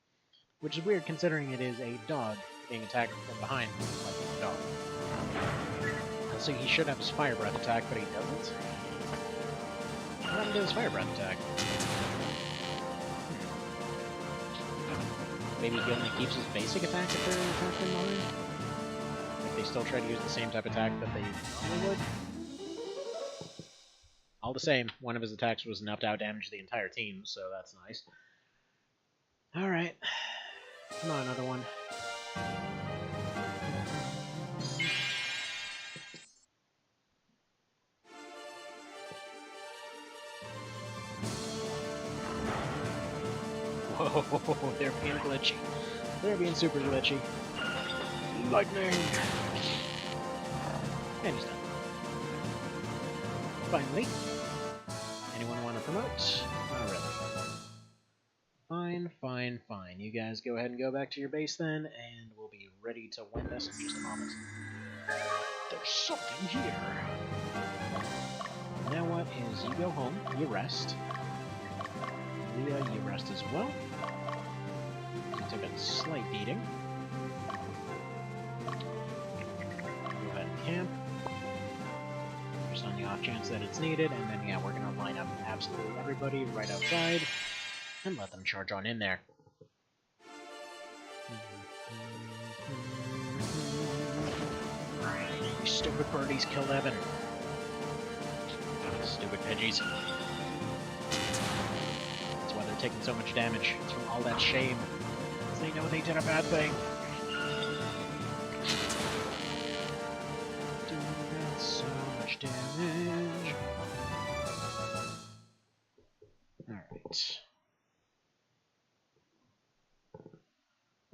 Which is weird considering it is a dog being attacked from behind like a dog. So he should have his fire breath attack, but he doesn't. What happened to his fire breath attack? Maybe he only keeps his basic attack if they're attacked in line? If they still try to use the same type of attack that they normally would? All the same, one of his attacks was enough to outdamage the entire team, so that's nice. Alright. Come on, another one. Whoa, they're being glitchy. They're being super glitchy. Lightning! And he's done. Finally. Anyone want to promote? Not really. Fine, fine, fine. You guys go ahead and go back to your base then, and we'll be ready to win this in just a moment. There's something here! Now what is, you go home, you rest. Leah, you rest as well. You took a slight beating. Go ahead and camp. Just on the off chance that it's needed, and then yeah, we're gonna line up absolutely everybody right outside and let them charge on in there. These stupid birdies killed Evan. Stupid Pidgeys. That's why they're taking so much damage. It's from all that shame. Because they know they did a bad thing. Doing so much damage.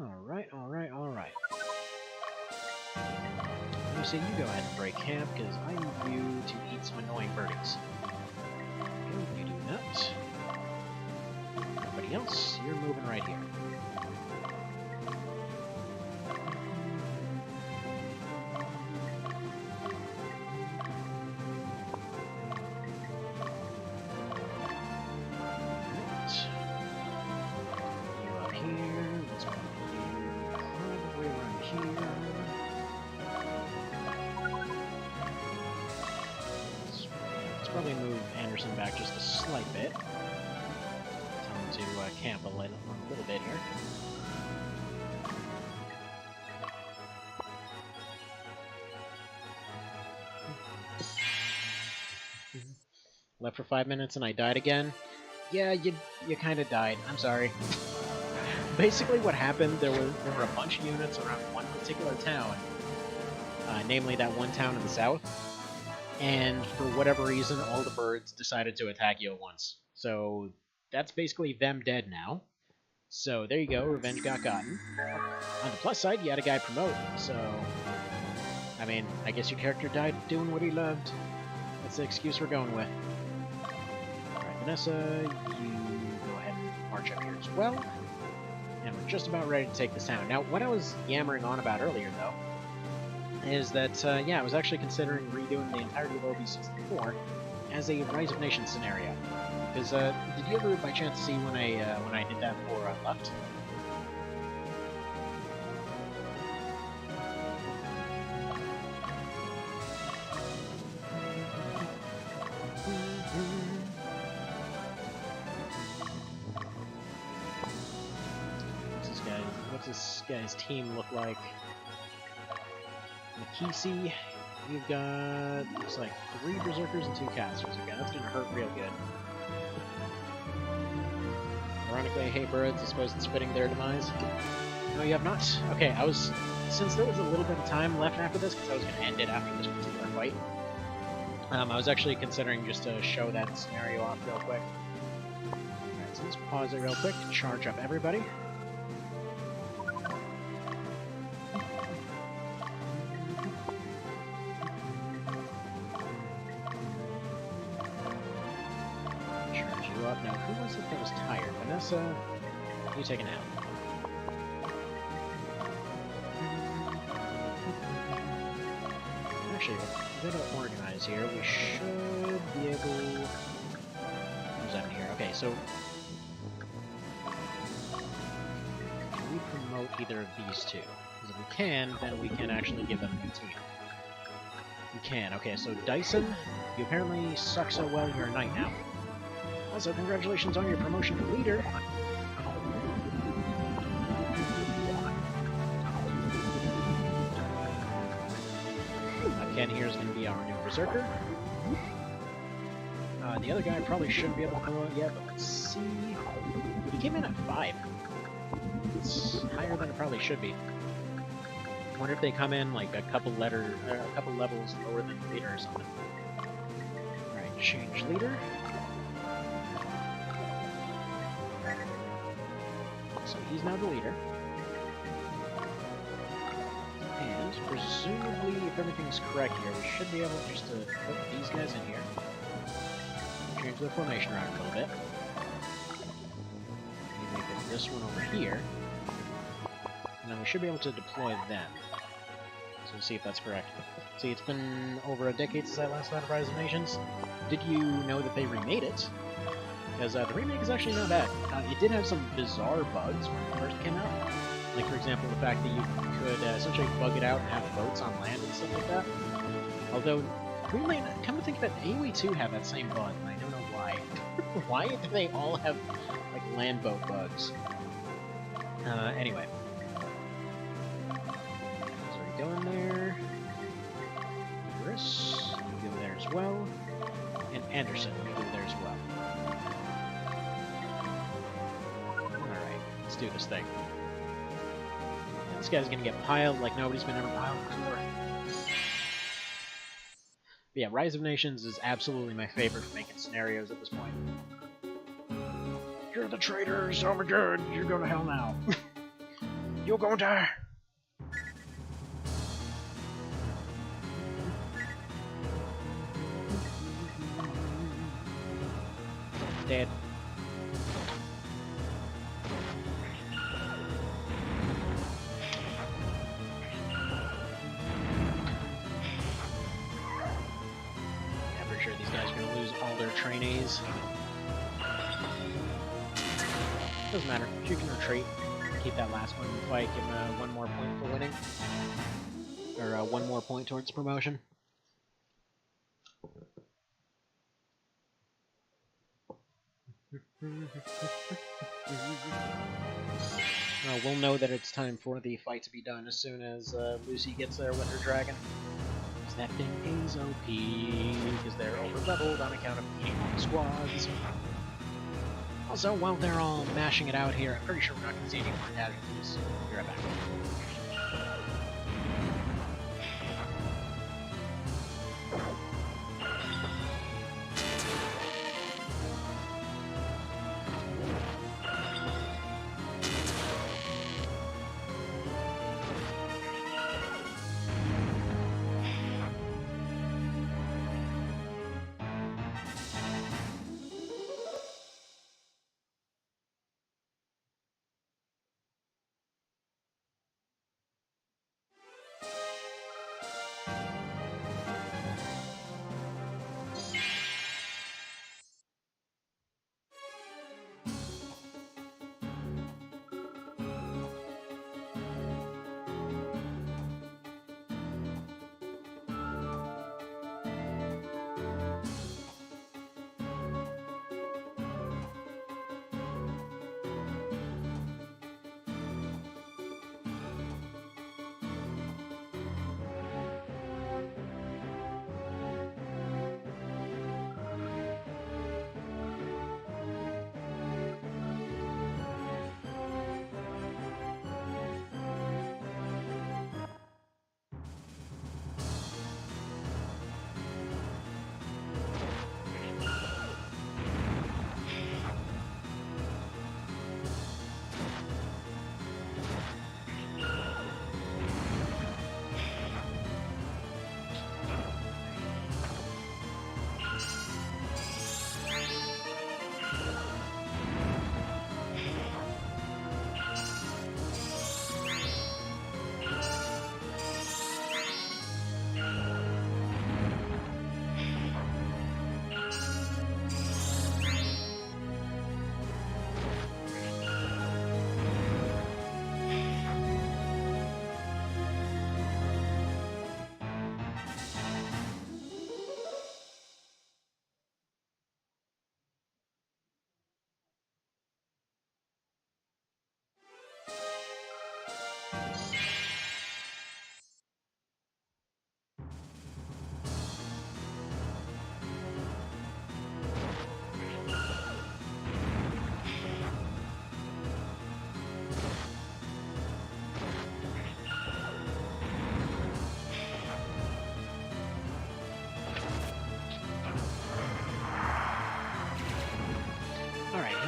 Alright. Alright. You say you go ahead and break camp, because I need you to eat some annoying birdies. Okay, you do that. Everybody else, you're moving right here. Right. You up here, let's put you probably around here. Probably move Anderson back just a slight bit. Tell him to camp a little bit here. Left for 5 minutes and I died again. Yeah, you kind of died. I'm sorry. Basically, what happened, there were a bunch of units around one particular town, namely that one town in the south. And for whatever reason, all the birds decided to attack you at once. So that's basically them dead now. So there you go, revenge got gotten. On the plus side, you had a guy promote, so... I mean, I guess your character died doing what he loved. That's the excuse we're going with. Alright, Vanessa, you go ahead and march up here as well. And we're just about ready to take this town. Now, what I was yammering on about earlier, though, is that, yeah, I was actually considering redoing the entirety of OB64 as a Rise of Nations scenario. Because, did you ever by chance see when I did that for Left? What's this guy's team look like? Makisi, you've got, looks like 3 Berserkers and 2 Casters. Okay, that's gonna hurt real good. Ironically, hey birds, I suppose it's fitting their demise. No, you have not? Okay, since there was a little bit of time left after this, because I was gonna end it after this particular fight, I was actually considering just to show that scenario off real quick. Alright, so let's pause it real quick, charge up everybody. Now, who was it that was tired? Vanessa, you take a nap. Actually, we're going to organize here. We should be able... Who's that in here? Okay, so... Can we promote either of these two? Because if we can, then we can actually give them a new team. We can. Okay, so Dyson, you apparently suck so well you're a knight now. Also, congratulations on your promotion to leader. Ken here is going to be our new Berserker. The other guy probably shouldn't be able to promote yet, but let's see. He came in at 5. It's higher than it probably should be. I wonder if they come in like a couple levels lower than leader or something. Alright, change leader. So he's now the leader. And presumably, if everything's correct here, we should be able just to put these guys in here. Change the formation around a little bit. Maybe make it this one over here. And then we should be able to deploy them. So we'll see if that's correct. See, it's been over a decade since I last played Rise of Nations. Did you know that they remade it? Because the remake is actually not bad. It did have some bizarre bugs when it first came out. Like, for example, the fact that you could essentially bug it out and have boats on land and stuff like that. Although, really, come to think of it, AoE 2 have that same bug, and I don't know why. Why do they all have, like, land boat bugs? Anyway. So we go in there. Chris, you go there as well. And Anderson, you go there as well. Alright, let's do this thing. This guy's gonna get piled like nobody's been ever piled before. But yeah, Rise of Nations is absolutely my favorite for making scenarios at this point. You're the traitors! Oh my god, you're going to hell now. You're going to die! Dead. Sure, these guys are going to lose all their trainees. Doesn't matter. You can retreat. Keep that last one in the fight. Give him one more point for winning. Or one more point towards promotion. We'll know that it's time for the fight to be done as soon as Lucy gets there with her dragon. That thing is OP, because they're over-leveled on account of being on squads. Also, while they're all mashing it out here, I'm pretty sure we're not going to see any more casualties. Be right back.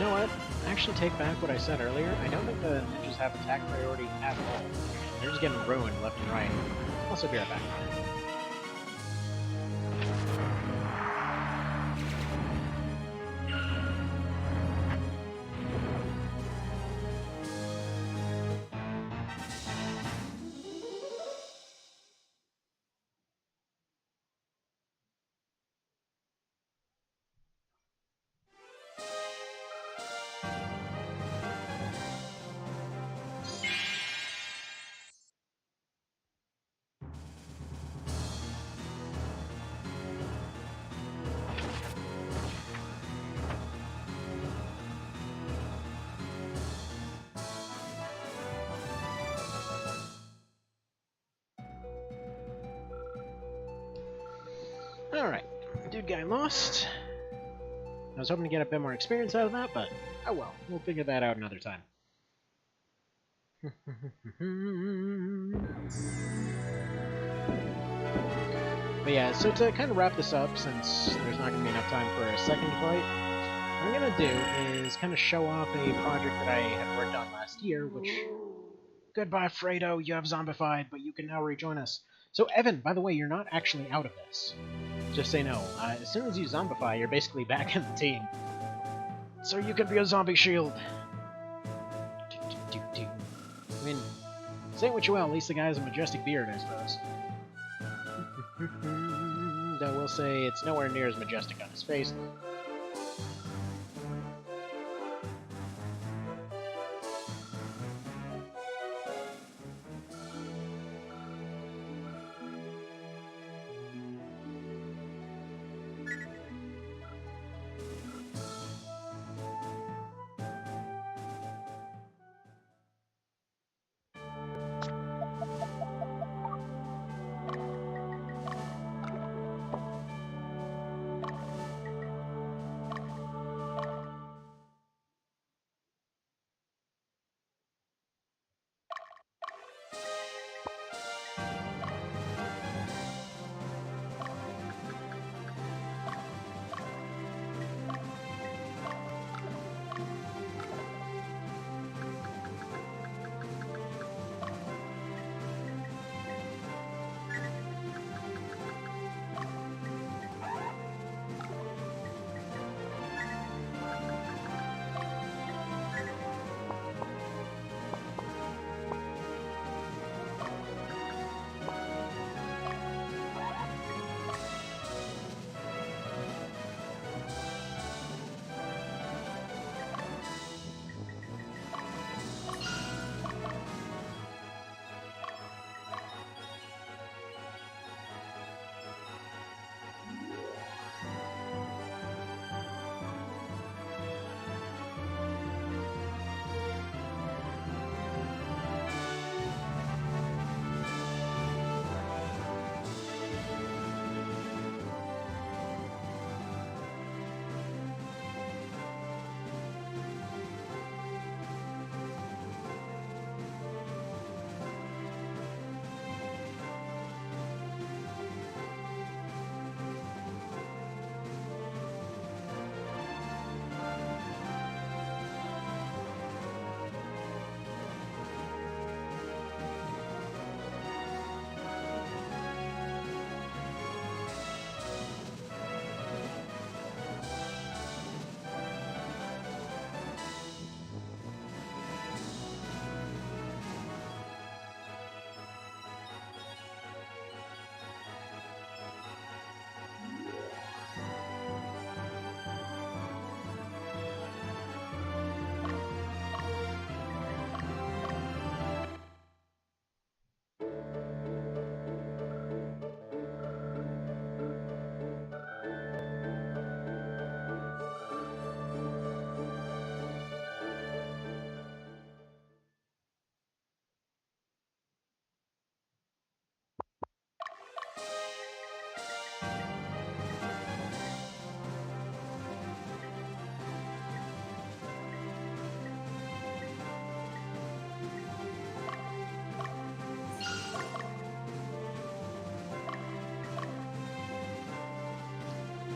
know what? Actually take back what I said earlier. I don't think the ninjas have attack priority at all. They're just getting ruined left and right. I'll also be right back. Alright, dude guy lost. I was hoping to get a bit more experience out of that, but oh well, we'll figure that out another time. But yeah, so to kind of wrap this up, since there's not going to be enough time for a second fight, what I'm going to do is kind of show off a project that I had worked on last year, which... Goodbye, Fredo, you have zombified, but you can now rejoin us. So, Evan, by the way, you're not actually out of this. Just say no. As soon as you zombify, you're basically back in the team. So you can be a zombie shield. I mean, say what you will, at least the guy has a majestic beard, I suppose. Though we'll say it's nowhere near as majestic on his face.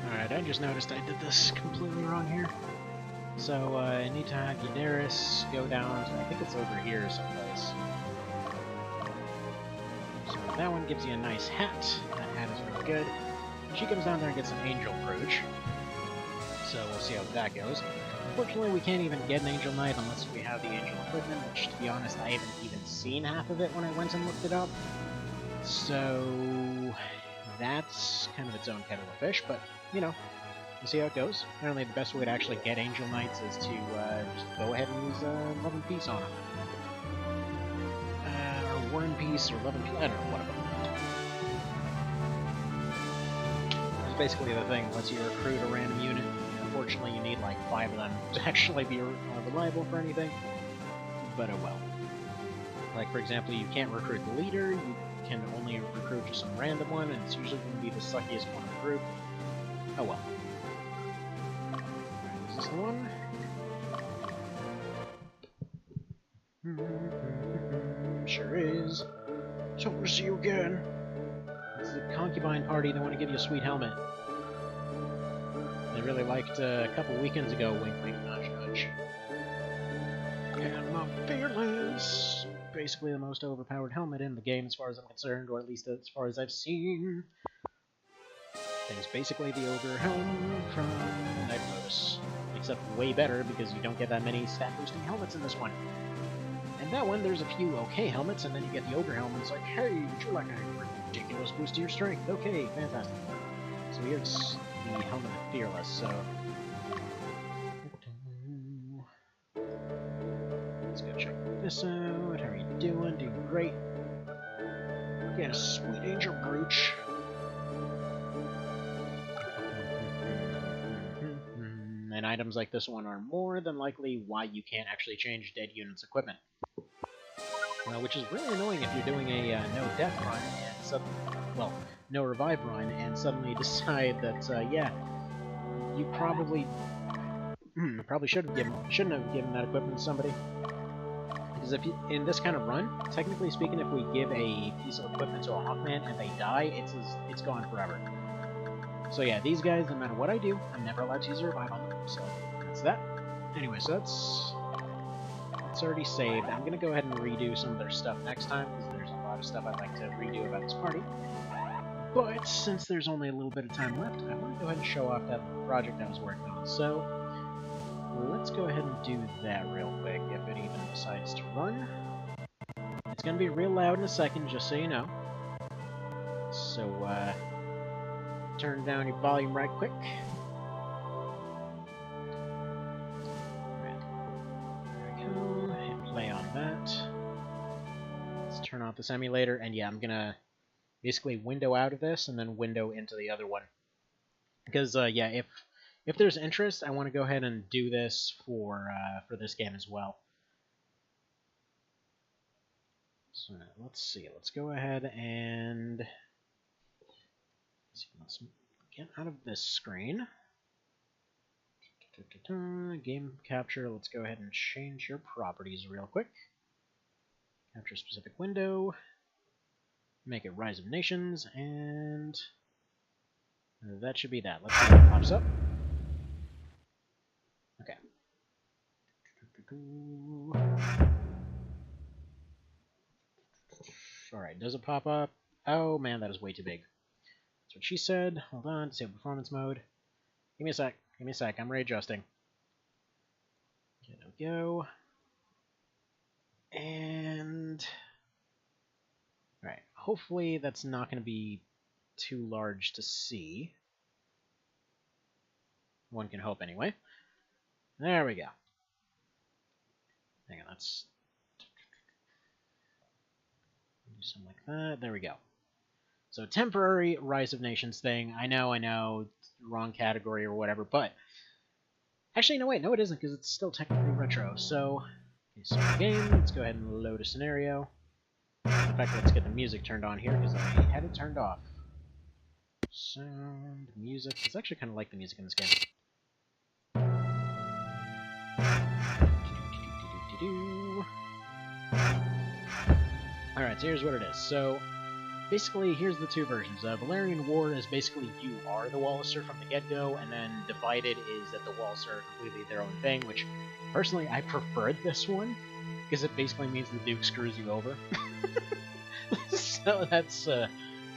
Alright, I just noticed I did this completely wrong here. So I need to have Ydaris go down to, I think it's over here someplace. So that one gives you a nice hat. That hat is really good. She comes down there and gets an Angel Brooch. So we'll see how that goes. Unfortunately, we can't even get an Angel Knight unless we have the Angel equipment, which, to be honest, I haven't even seen half of it when I went and looked it up. So that's kind of its own kettle of fish, but, you know, we'll see how it goes. Apparently the best way to actually get Angel Knights is to just go ahead and use Love and Peace on them. Or War and Peace, or Love and Peace, I don't know, whatever. That's basically the thing, lets you recruit a random unit. Unfortunately, you need like 5 of them to actually be reliable for anything, but oh well. Like, for example, you can't recruit the leader, you can only recruit just some random one, and it's usually going to be the suckiest one in the group. Oh well. Alright, is this the one? Sure is. So we'll see you again. This is the concubine party, they want to give you a sweet helmet. They really liked a couple weekends ago, wink wink nudge nudge. And my Fearless! Basically the most overpowered helmet in the game as far as I'm concerned, or at least as far as I've seen. Thing's basically the Ogre helm from Night Lotus. Except way better, because you don't get that many stat-boosting helmets in this one. And that one, there's a few okay helmets, and then you get the Ogre helmet, it's like, hey, would you like a ridiculous boost to your strength? Okay, fantastic. So here's the helmet of Fearless, so... Let's go check this out. How are you doing? Doing great. Get a sweet Angel Brooch. And items like this one are more than likely why you can't actually change dead units' equipment. Which is really annoying if you're doing a no-death run, and well, no-revive run, and suddenly decide that, yeah, you probably shouldn't have given that equipment to somebody. Because if you, in this kind of run, technically speaking, if we give a piece of equipment to a Hawkman and they die, it's gone forever. So yeah, these guys, no matter what I do, I'm never allowed to use a revive on them, so that's that. Anyway, so that's already saved. I'm gonna go ahead and redo some of their stuff next time, because there's a lot of stuff I'd like to redo about this party. But since there's only a little bit of time left, I want to go ahead and show off that project I was working on. So let's go ahead and do that real quick, if it even decides to run. It's gonna be real loud in a second, just so you know. So, turn down your volume right quick. There we go. Hit play on that. Let's turn off this emulator, and yeah, I'm gonna basically window out of this and then window into the other one. Because, yeah, if there's interest, I want to go ahead and do this for this game as well. So let's see. Let's go ahead and let's get out of this screen. Game capture. Let's go ahead and change your properties real quick. Capture specific window. Make it Rise of Nations, and that should be that. Let's see if it pops up. Okay. Alright, does it pop up? Oh man, that is way too big. That's what she said. Hold on, disable performance mode. Give me a sec. Give me a sec. I'm readjusting. Okay, there we go. And... Alright, hopefully that's not going to be too large to see. One can hope anyway. There we go. Hang on, let's do something like that. There we go. So temporary Rise of Nations thing. I know, wrong category or whatever, but actually, no, wait, no, it isn't, because it's still technically retro. So, okay, start the game. Let's go ahead and load a scenario. In fact, let's get the music turned on here, because I had it turned off. Sound, music. It's actually kind of like the music in this game. Alright, so here's what it is. So, basically, here's the two versions. Valerian War is basically you are the Walliser from the get-go, and then Divided is that the Walliser are completely their own thing, which, personally, I preferred this one, because it basically means the Duke screws you over. So that's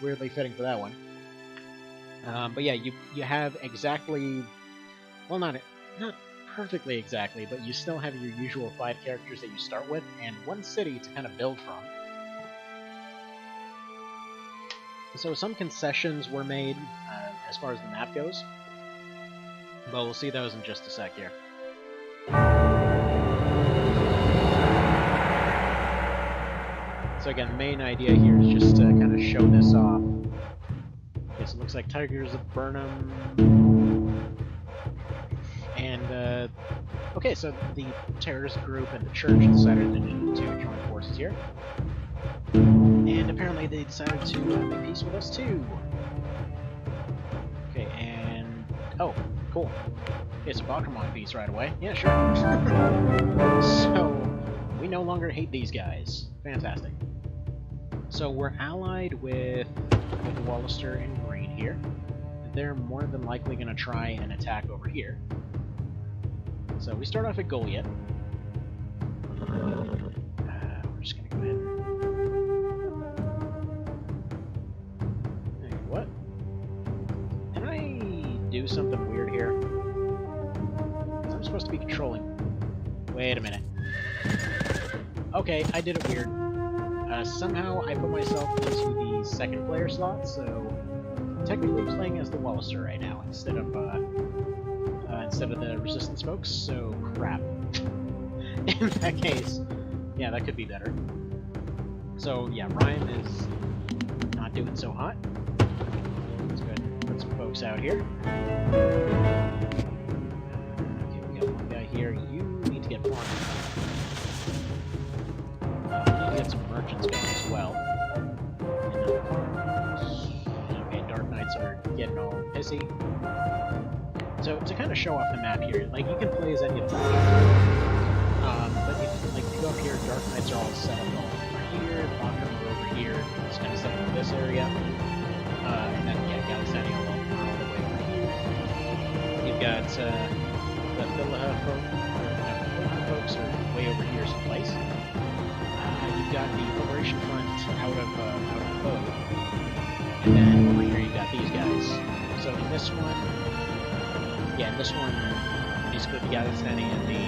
weirdly fitting for that one. But yeah, you have exactly... Well, not perfectly exactly, but you still have your usual 5 characters that you start with, and 1 city to kind of build from. So some concessions were made as far as the map goes, but we'll see those in just a sec here. So again, the main idea here is just to kind of show this off. Okay, so it looks like Tigers of Burnham. And, okay, so the terrorist group and the church decided to join forces here. And apparently they decided to make peace with us too. Okay, and... Oh, cool. Okay, so Bachram want peace right away. Yeah, sure. So, we no longer hate these guys. Fantastic. So we're allied with the Walliser in green here. They're more than likely going to try and attack over here. So we start off at Goliath. We're just going to go ahead and... Hey, what? Can I do something weird here? Because I'm supposed to be controlling... Wait a minute. Okay, I did it weird. Somehow I put myself into the second player slot, so technically I'm playing as the Walliser right now instead of the resistance folks, so crap. In that case, yeah, that could be better. So yeah, Ryan is not doing so hot. Let's go ahead and put some folks out here. Okay, we got one guy here. You need to get farming. Get some merchants going as well. Okay, Dark Knights are getting all pissy. So to kind of show off the map here, like you can play as any of them. But if you go up here, Dark Knights are all set up all over here, Bachram are over here, it's kind of set up in this area. And then yeah, Galistani all the way over here. You've got the Philaha folks are way over here someplace. You've got the Liberation Front out of Bow. And then over here you've got these guys. So in this one, basically the Galistani and the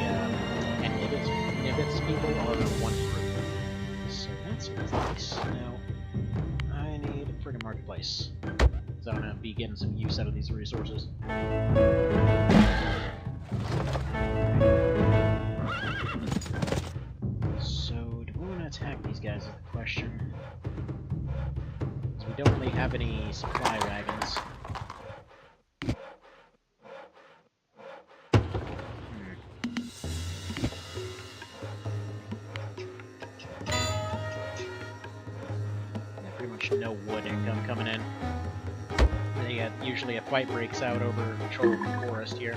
Nibits people are one group. So that's nice. Now, I need a friggin' marketplace. So I'm gonna be getting some use out of these resources. Attack these guys is the question. So we don't really have any supply wagons. Yeah, pretty much no wood income coming in. And you got usually a fight breaks out over control of the forest here.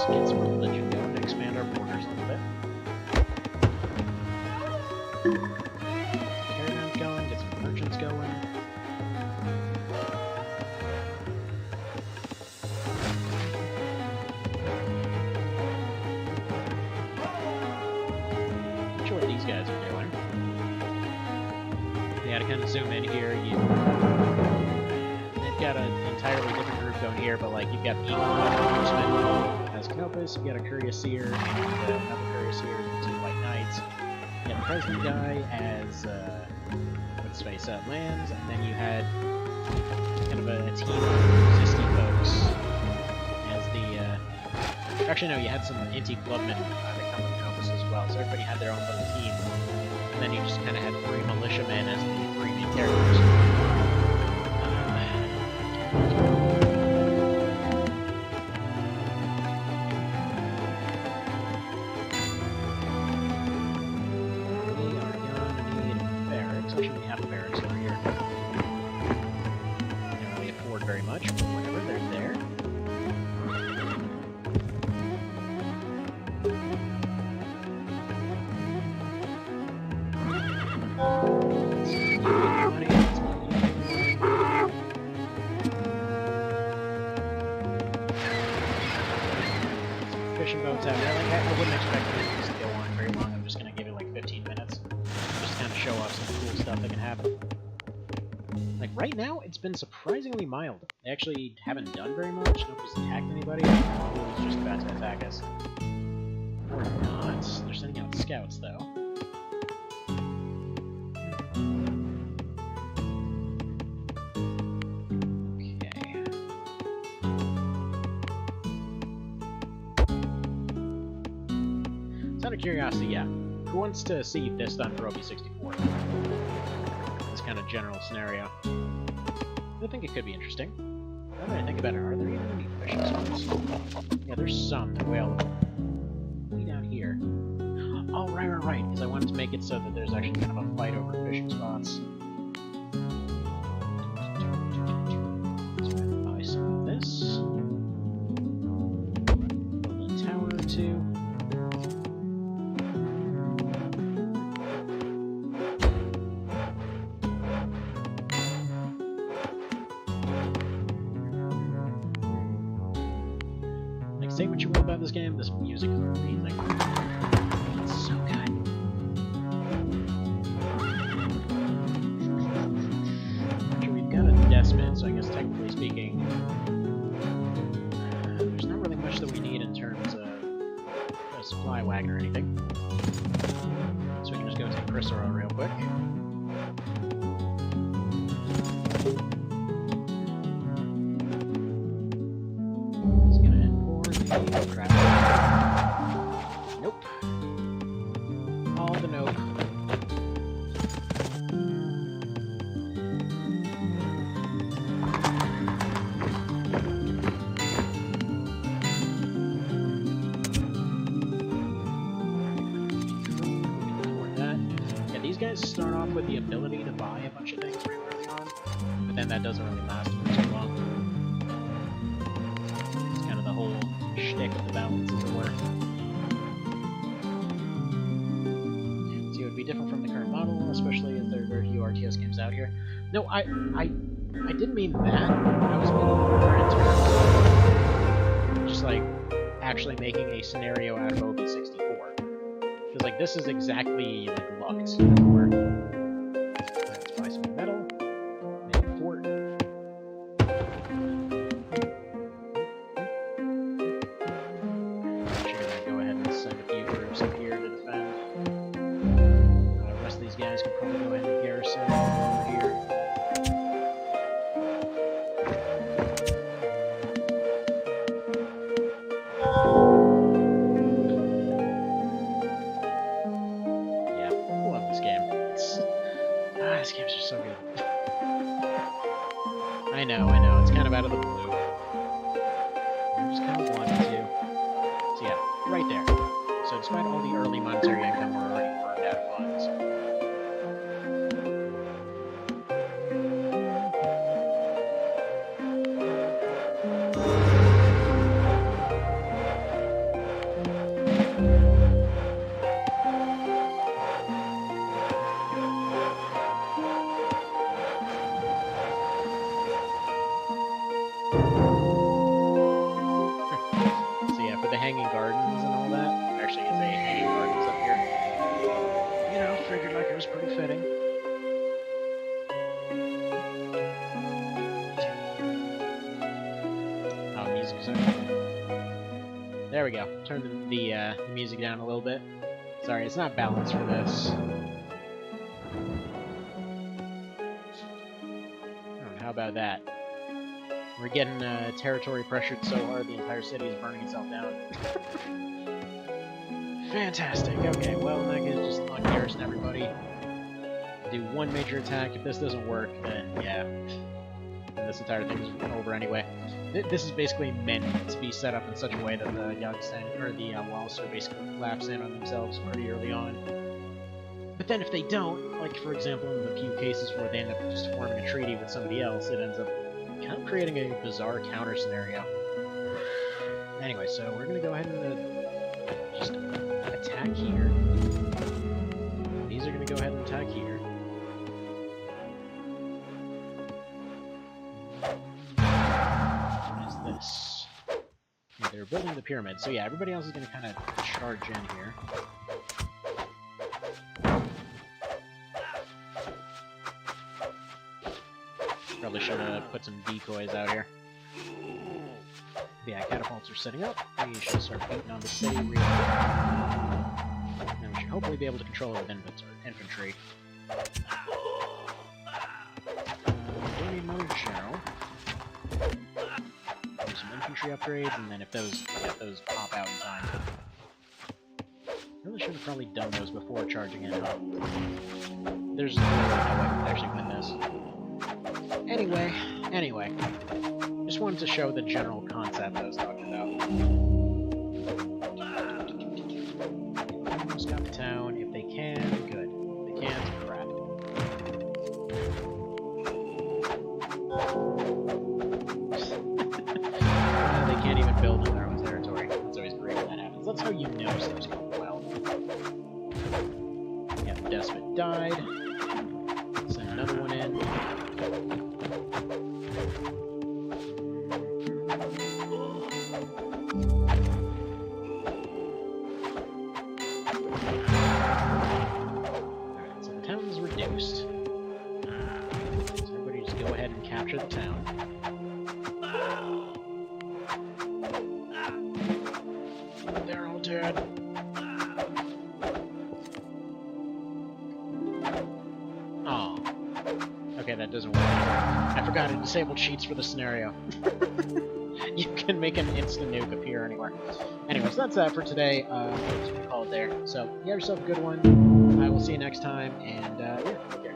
Get some religion going to expand our borders a little bit. Caravans going, get some merchants going. Not sure what these guys are doing. You gotta kind of zoom in here. They've got an entirely different group going here, but like you've got the as Canopus, you've got a Courier and another Courier and 2 White Knights. You got the President guy as let's face it, lands, and then you had kind of a team of resisty folks as the actually no, you had some anti-clubmen that come with Canopus as well, so everybody had their own little team. And then you just kind of had 3 militiamen as the three main characters. We are gonna need barracks. Actually, we have barracks over here. Don't really afford very much, but whatever, they're there. Fishing boats out there. Like, I wouldn't expect it to go on very long. I'm just gonna give it like 15 minutes. Just kind of show off some cool stuff that can happen. Like, right now, it's been surprisingly mild. They actually haven't done very much. Nobody's attacked anybody. Nobody's just about to attack us. Or not. They're sending out scouts, though. Out of curiosity, yeah. Who wants to see this done for OB64? This kind of general scenario. I think it could be interesting. Now that I think about it, are there even any fishing spots? Yeah, there's some. They're way all over. Way down here. Oh, right. Because I wanted to make it so that there's actually kind of a fight over fishing spots. Let's buy some of this. Build a tower or two. Say what you will about this game, this music is amazing. It's so good. Actually, we've got a Desmond, so I guess technically speaking, there's not really much that we need in terms of a supply wagon or anything. So we can just go take Chrysora real quick. Crap. Nope. All the nope. Yeah, these guys start off with the ability to buy a bunch of things really early on, but then that doesn't really last for too long. It's kind of the whole shtick of the balance, as it were. See, it would be different from the current model, especially as there are very few RTS games out here. No, I didn't mean that. I was meaning more in terms of just like actually making a scenario out of OB64. Because like this is exactly like lucked for. Let's buy some metal. Make a fort. Guys can probably go ahead and garrison over here. Yeah, I love this game. This game's just so good. I know, it's kind of out of the blue. I just kind of wanted to. So yeah, right there. So despite all the early monetary income, we're already burned out of funds. Hanging gardens and all that. There actually is a hanging gardens up here. You know, figured like it was pretty fitting. Oh, music's okay. There we go. Turn the music down a little bit. Sorry, it's not balanced for this. How about that? We're getting territory pressured so hard the entire city is burning itself down. Fantastic. Okay, well, in that case, just unlock garrison everybody. do one major attack. If this doesn't work, then yeah, then this entire thing is over anyway. This is basically meant to be set up in such a way that the Yagsen, or the Walser basically collapse in on themselves pretty early on. But then if they don't, like for example in the few cases where they end up just forming a treaty with somebody else, it ends up kind of creating a bizarre counter scenario. Anyway, so we're gonna go ahead and just attack here. These are gonna go ahead and attack here. What is this? Yeah, they're building the pyramid, so yeah, everybody else is gonna kind of charge in here. Probably should have put some decoys out here. Yeah, catapults are setting up. We should start beating on the city real quick. And we should hopefully be able to control it with infantry. We need another general. Do some infantry upgrades, and then if those pop out in time. Really should have probably done those before charging in, huh? There's no way to actually win this. Anyway. Just wanted to show the general concept I was talking about. Almost got the town. If they can, good. If they can't, crap. They can't even build in their own territory. That's always great when that happens. That's how you know stuff's going well. Yeah, the despot died. Send another one in. The town. They're all dead. Oh. Okay, that doesn't work. I forgot to disable cheats for the scenario. You can make an instant nuke appear anywhere. Anyways, that's that for today. I'm just gonna call it there. So, you have yourself a good one. I will see you next time, and yeah.